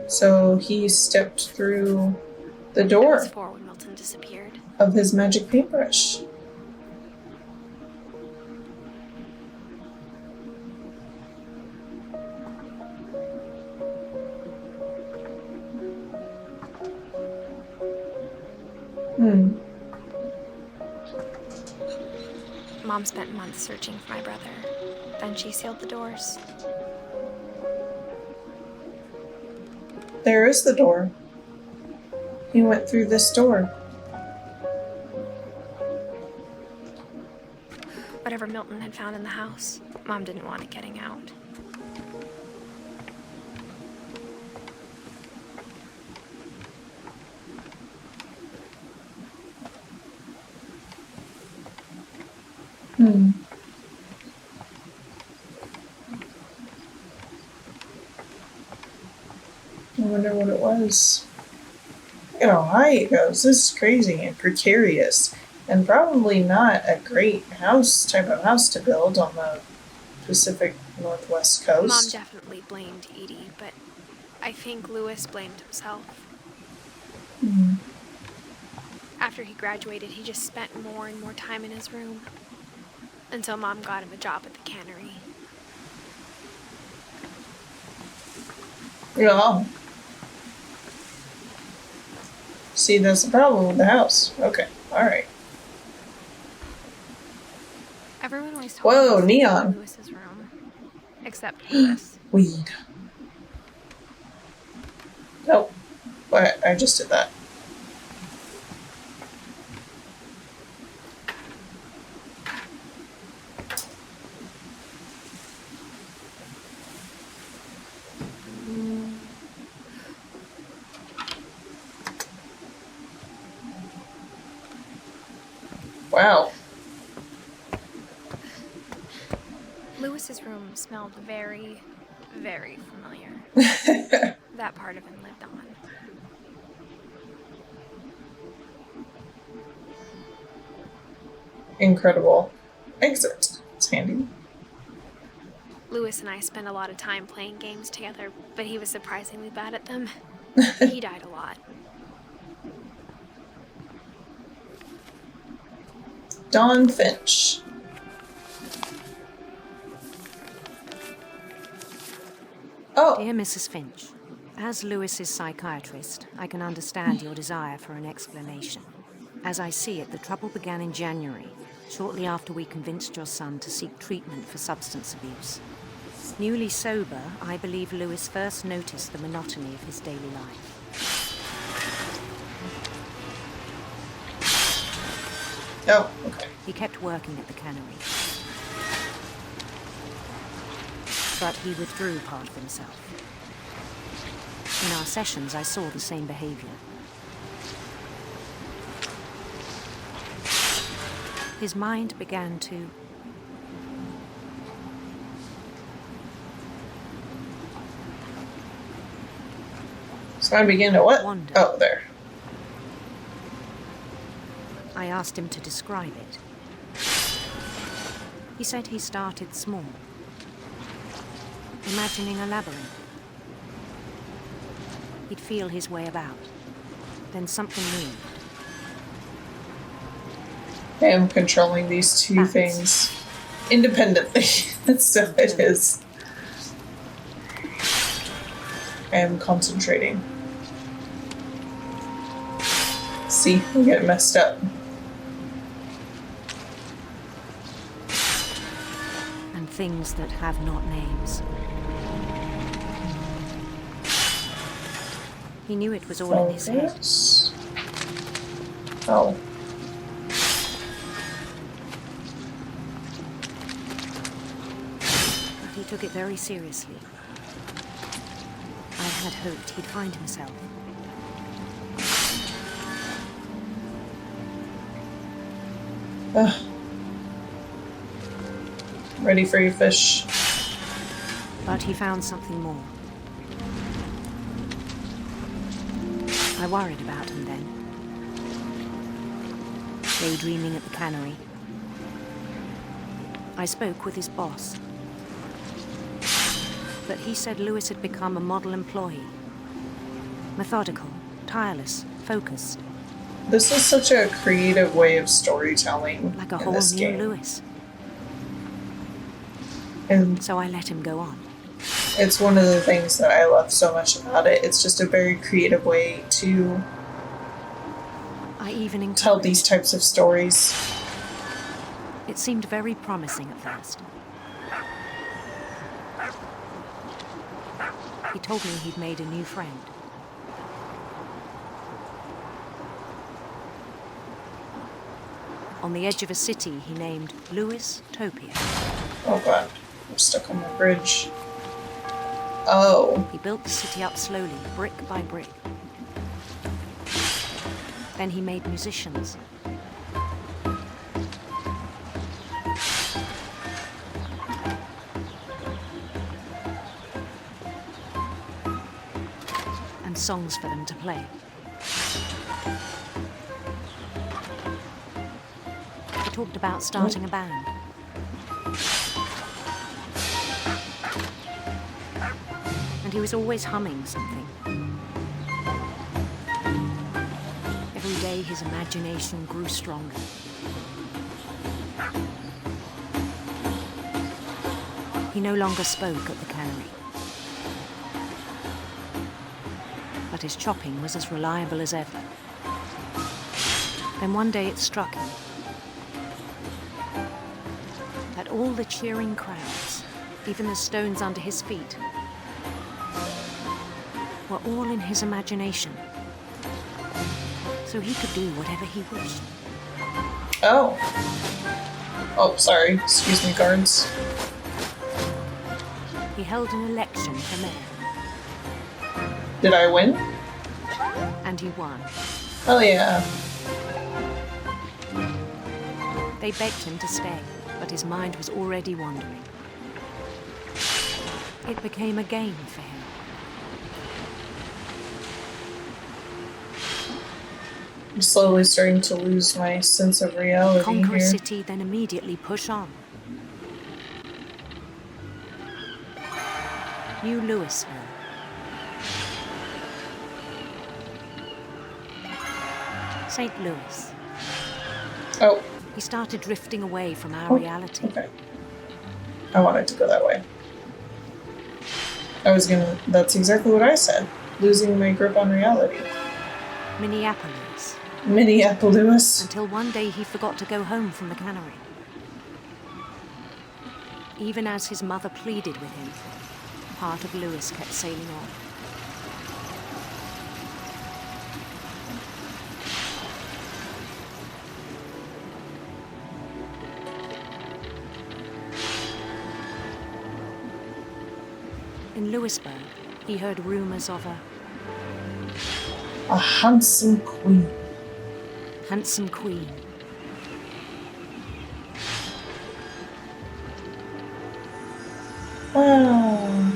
So he stepped through the door When Milton disappeared. of his magic paintbrush. Mom spent months searching for my brother. Then she sealed the doors. There is the door. He went through this door. Whatever Milton had found in the house, Mom didn't want it getting out. I wonder what it was. Look at how high it goes. This is crazy and precarious. And probably not a great type of house to build on the Pacific Northwest coast. Mom definitely blamed Edie, but I think Lewis blamed himself. After he graduated, he just spent more and more time in his room. Until Mom got him a job at the cannery. Yeah. See, that's the problem with the house. Okay, alright. Everyone always told Whoa, me to neon. stay in Lewis's room. Except Lewis. Weed. Nope. But I just did that. Wow. Lewis's room smelled very, very familiar. That part of him lived on. Incredible. Exit. It's handy. Lewis and I spent a lot of time playing games together, but he was surprisingly bad at them. He died a lot. Dawn Finch. Oh. Dear Mrs. Finch, as Lewis's psychiatrist, I can understand your desire for an explanation. As I see it, the trouble began in January, shortly after we convinced your son to seek treatment for substance abuse. Newly sober, I believe Lewis first noticed the monotony of his daily life. Oh, okay. He kept working at the cannery. But he withdrew part of himself. In our sessions, I saw the same behavior. His mind began to So I begin to what? wander. Oh, there. I asked him to describe it. He said he started small, imagining a labyrinth. He'd feel his way about. Then something moved. I am controlling these two things independently. So it is. I am concentrating. See, we get messed up. And things that have not names. He knew it was all in his head. Focus. Oh. But he took it very seriously. I had hoped he'd find himself. Ugh. Ready for your fish. But he found something more. I worried about him then. Daydreaming at the cannery. I spoke with his boss. But he said Lewis had become a model employee. Methodical, tireless, focused. This is such a creative way of storytelling Like a in whole this new game. Lewis. And so I let him go on. It's one of the things that I love so much about it. It's just a very creative way to tell these types of stories. It seemed very promising at first. He told me he'd made a new friend. On the edge of a city he named Lewis Topia. Oh god, I'm stuck on the bridge. Oh. He built the city up slowly, brick by brick. Then he made musicians. And songs for them to play. He talked about starting a band. And he was always humming something. Every day his imagination grew stronger. He no longer spoke at the cannery. But his chopping was as reliable as ever. Then one day it struck him that all the cheering crowds, even the stones under his feet, were all in his imagination. So he could do whatever he wished. Oh. Oh, sorry. Excuse me, guards. He held an election for mayor. Did I win? And he won. Oh yeah. They begged him to stay, but his mind was already wandering. It became a game for him. I'm slowly starting to lose my sense of reality Conquer a here. city, then immediately push on. New Louisville. St. Louis. Oh. He started drifting away from our reality. Okay. I wanted to go that way. That's exactly what I said. Losing my grip on reality. Minneapolis. Minneapolis. Until one day he forgot to go home from the cannery. Even as his mother pleaded with him, part of Louis kept sailing on. In Louisburg, he heard rumors of a handsome queen. Handsome queen. Oh.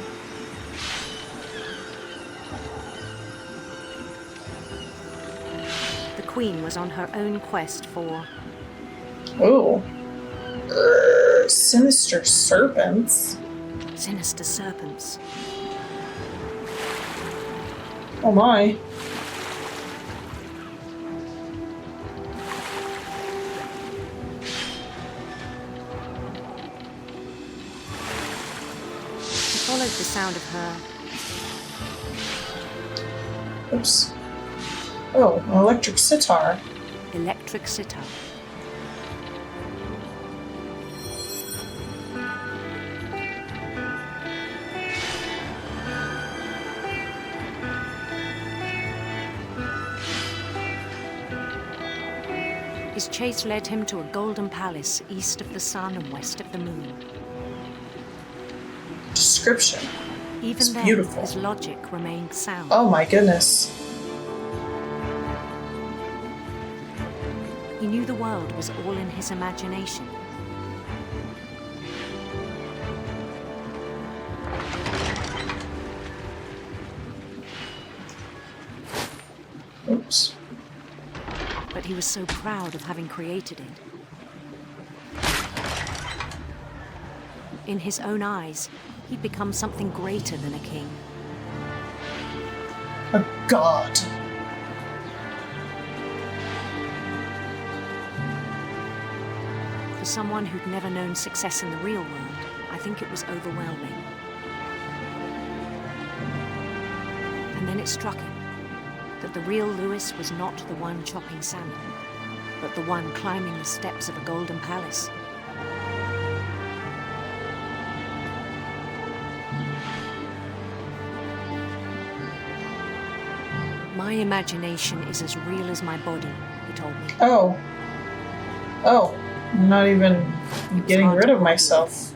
The queen was on her own quest for... Oh. Sinister serpents. Sinister serpents. Oh my. He followed the sound of her... Oops. Oh, an electric sitar. Electric sitar. His chase led him to a golden palace east of the sun and west of the moon. Description. Even it's then, beautiful. His logic remained sound. Oh my goodness. He knew the world was all in his imagination. Oops. But he was so proud of having created it. In his own eyes, he'd become something greater than a king. A god. For someone who'd never known success in the real world, I think it was overwhelming. And then it struck him that the real Louis was not the one chopping salmon, but the one climbing the steps of a golden palace. My imagination is as real as my body, he told me. Oh. Oh. I'm not even getting rid of myself.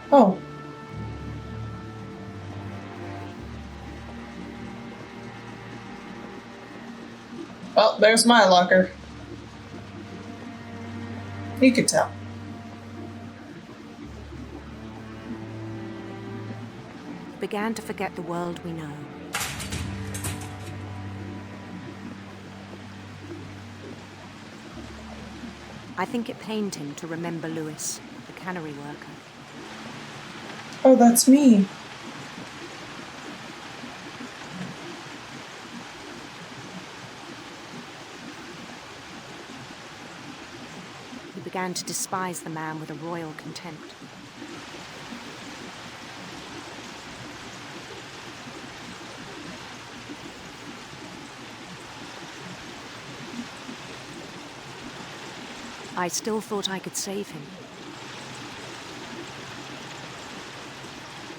Oh. Well, there's my locker. You could tell. Began to forget the world we know. I think it pained him to remember Louis, the cannery worker. Oh, that's me. He began to despise the man with a royal contempt. I still thought I could save him.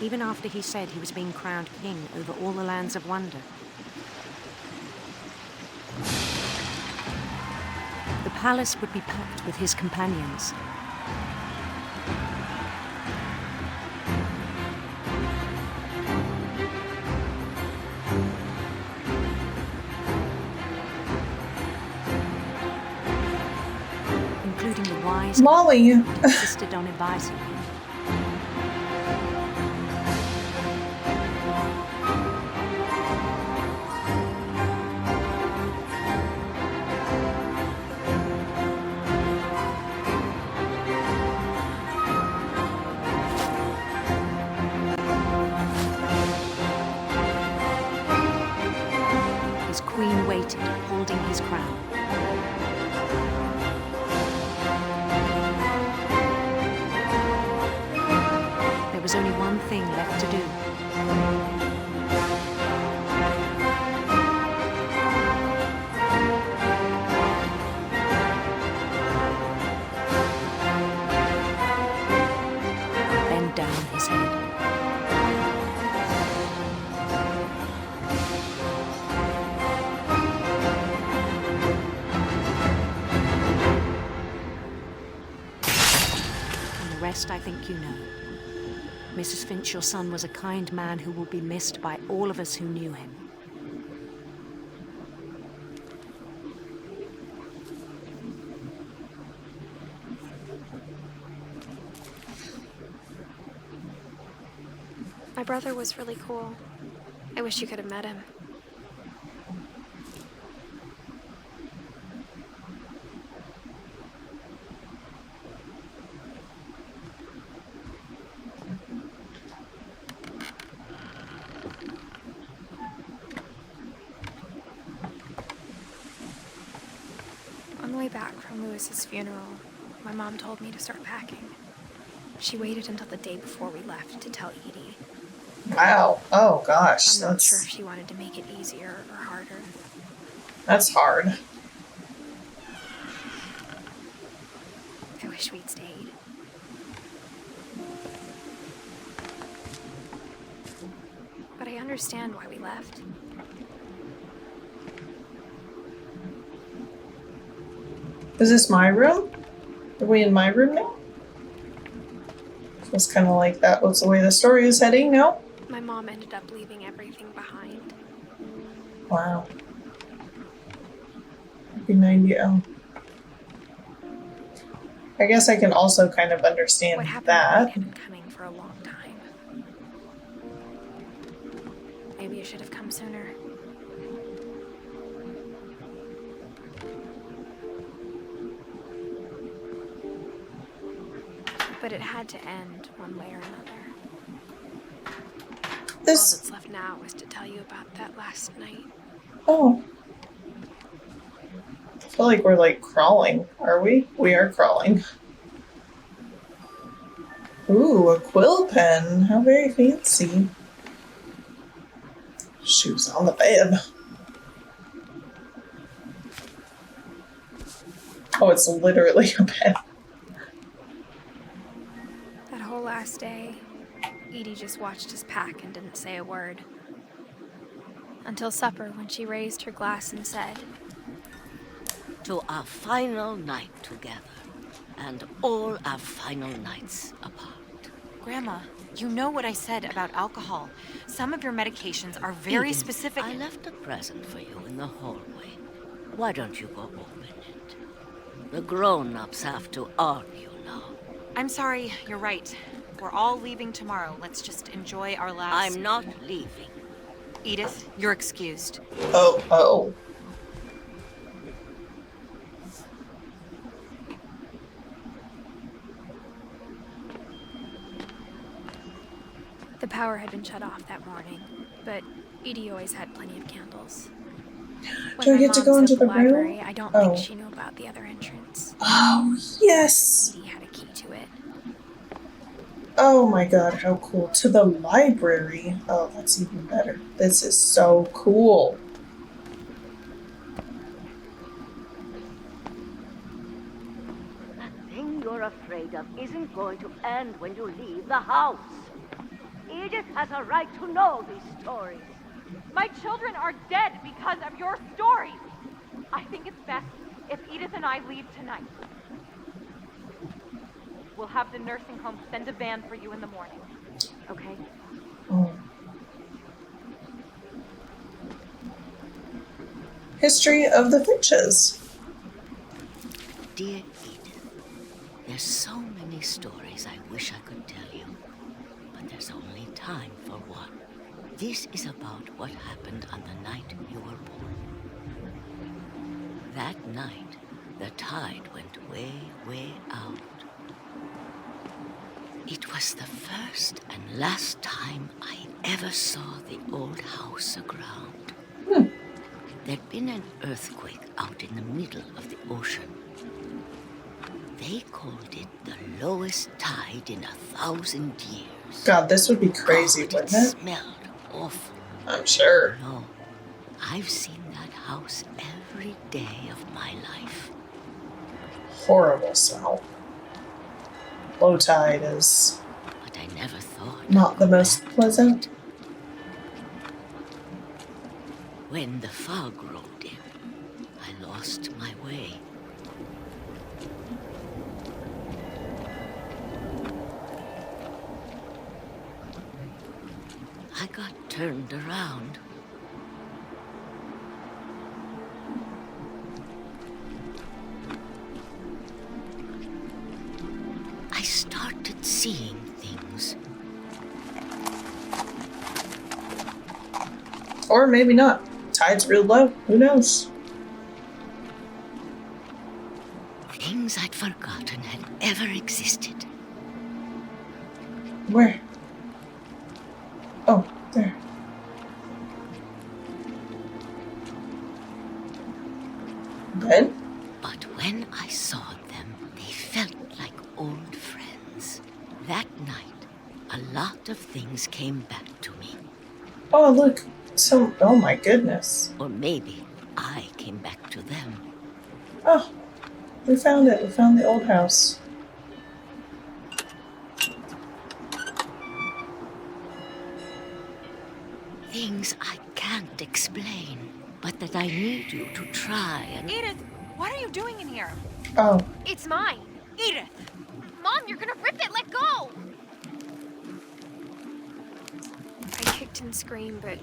Even after he said he was being crowned king over all the lands of wonder. The palace would be packed with his companions. his Molly. and insisted on advising him. His queen waited, holding his crown. There was only one thing left to do. Bend down his head. And the rest I think you know. Mrs. Finch, your son was a kind man who will be missed by all of us who knew him. My brother was really cool. I wish you could have met him. On the way back from Lewis's funeral, my mom told me to start packing. She waited until the day before we left to tell Edie. Wow. Oh gosh. I'm not sure if she wanted to make it easier or harder. That's hard. I wish we'd stayed. But I understand why we left. Is this my room? Are we in my room now? It's kind of like that was the way the story is heading, no? My mom ended up leaving everything behind. Wow. Happy 90. I guess I can also kind of understand What happened that. had been coming for a long time. Maybe you should have come sooner. But it had to end one way or another. All that's left now is to tell you about that last night. Oh. I feel like we're like crawling. Are we? We are crawling. Ooh, a quill pen. How very fancy. Shoes on the bed. Oh, it's literally a bed. That whole last day, Edie just watched us pack and didn't say a word. Until supper, when she raised her glass and said, "To our final night together, and all our final nights apart." Grandma, you know what I said about alcohol. Some of your medications are very Edith, specific. I left a present for you in the hallway. Why don't you go open it? The grown-ups have to argue now. I'm sorry, you're right. We're all leaving tomorrow. Let's just enjoy our last... I'm not leaving. Edith, you're excused. Oh. the power had been shut off that morning, but Edie always had plenty of candles. Do I get to go into the library, room? I don't Oh. think she knew about the other entrance. Oh, yes! Edie had a key to it. Oh my god, how cool. To the library. Oh, that's even better. This is so cool. That thing you're afraid of isn't going to end when you leave the house. Edith has a right to know these stories. My children are dead because of your stories. I think it's best if Edith and I leave tonight. We'll have the nursing home send a van for you in the morning. Okay? History of the Finches. Dear Edith, There's so many stories I wish I could tell you, but there's only time for one. This is about what happened on the night you were born. That night, the tide went way, way out. It was the first and last time I ever saw the old house aground. There'd been an earthquake out in the middle of the ocean. They called it the lowest tide in 1,000 years. God, this would be crazy, God, wouldn't it it? smelled awful. I'm sure. No, I've seen that house every day of my life. Horrible smell. Low tide is But I never thought not the most pleasant. When the fog rolled in, I lost my way. I got turned around. I started seeing things. Or maybe not. Tide's real low. Who knows? Things I'd forgotten had ever existed. Where? Oh, there. Then? But when I saw them, they felt like old friends. That night, a lot of things came back to me. Oh, look. Oh my goodness. Or maybe I came back to them. Oh, we found it. We found the old house. Things I can't explain, but that I need you to try and... Edith, what are you doing in here? Oh. It's mine. Edith! Mom, you're gonna rip it. Let go! I kicked and screamed, but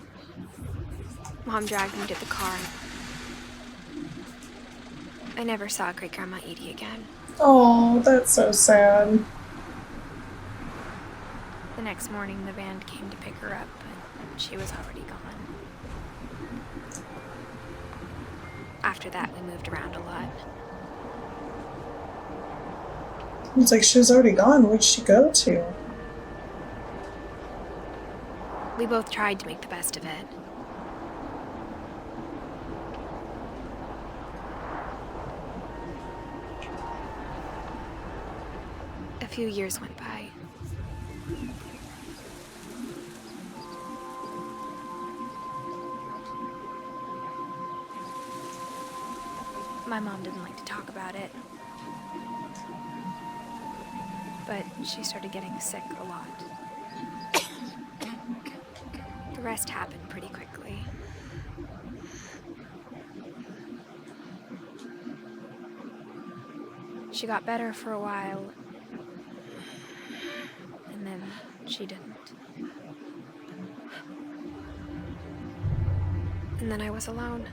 Mom dragged me to the car. I never saw Great Grandma Edie again. Oh, that's so sad. The next morning, the band came to pick her up, but she was already gone. After that, we moved around a lot. It's like she was already gone. Where'd she go to? We both tried to make the best of it. A few years went by. My mom didn't like to talk about it, but she started getting sick a lot. The rest happened pretty quickly. She got better for a while, and then she didn't. And then I was alone.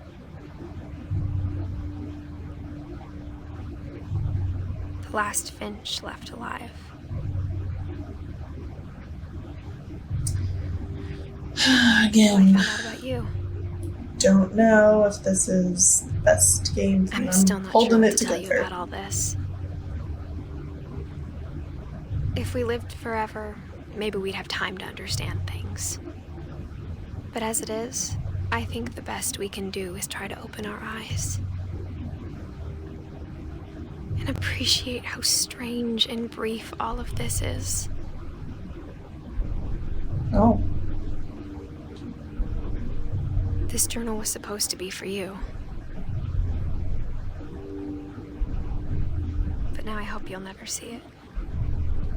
The last Finch left alive. Again. I found out about you. Don't know if this is the best game. I'm still not holding sure what it to tell you together. about all this. If we lived forever, maybe we'd have time to understand things. But as it is, I think the best we can do is try to open our eyes. And appreciate how strange and brief all of this is. Oh. This journal was supposed to be for you. But now I hope you'll never see it.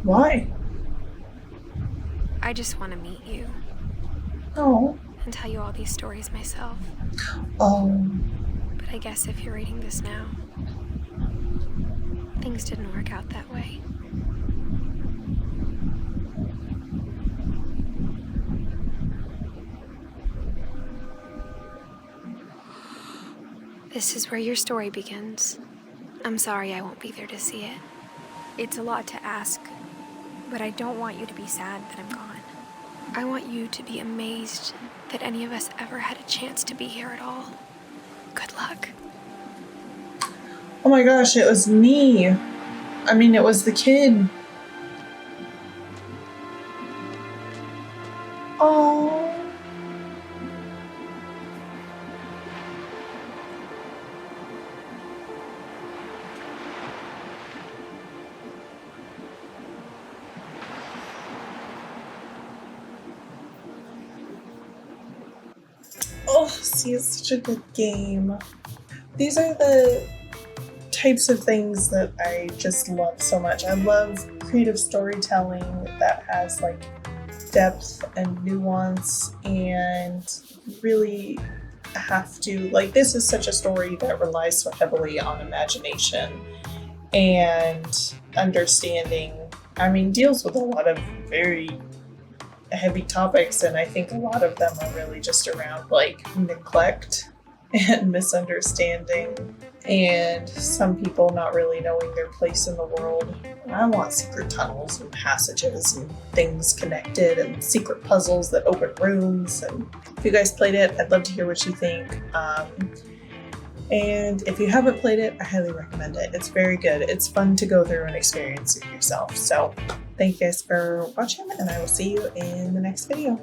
Why? I just want to meet you. Oh. And tell you all these stories myself. Oh. But I guess if you're reading this now, things didn't work out that way. This is where your story begins. I'm sorry I won't be there to see it. It's a lot to ask, but I don't want you to be sad that I'm gone. I want you to be amazed that any of us ever had a chance to be here at all. Good luck. Oh my gosh, it was me. I mean, it was the kid. Oh. Oh, see, it's such a good game. These are the types of things that I just love so much. I love creative storytelling that has like depth and nuance, and really have to, like, this is such a story that relies so heavily on imagination and understanding. I mean, deals with a lot of very heavy topics, and I think a lot of them are really just around like neglect and misunderstanding, and some people not really knowing their place in the world. I want secret tunnels and passages and things connected and secret puzzles that open rooms. And if you guys played it, I'd love to hear what you think. And if you haven't played it, I highly recommend it. It's very good. It's fun to go through and experience it yourself. So thank you guys for watching, and I will see you in the next video.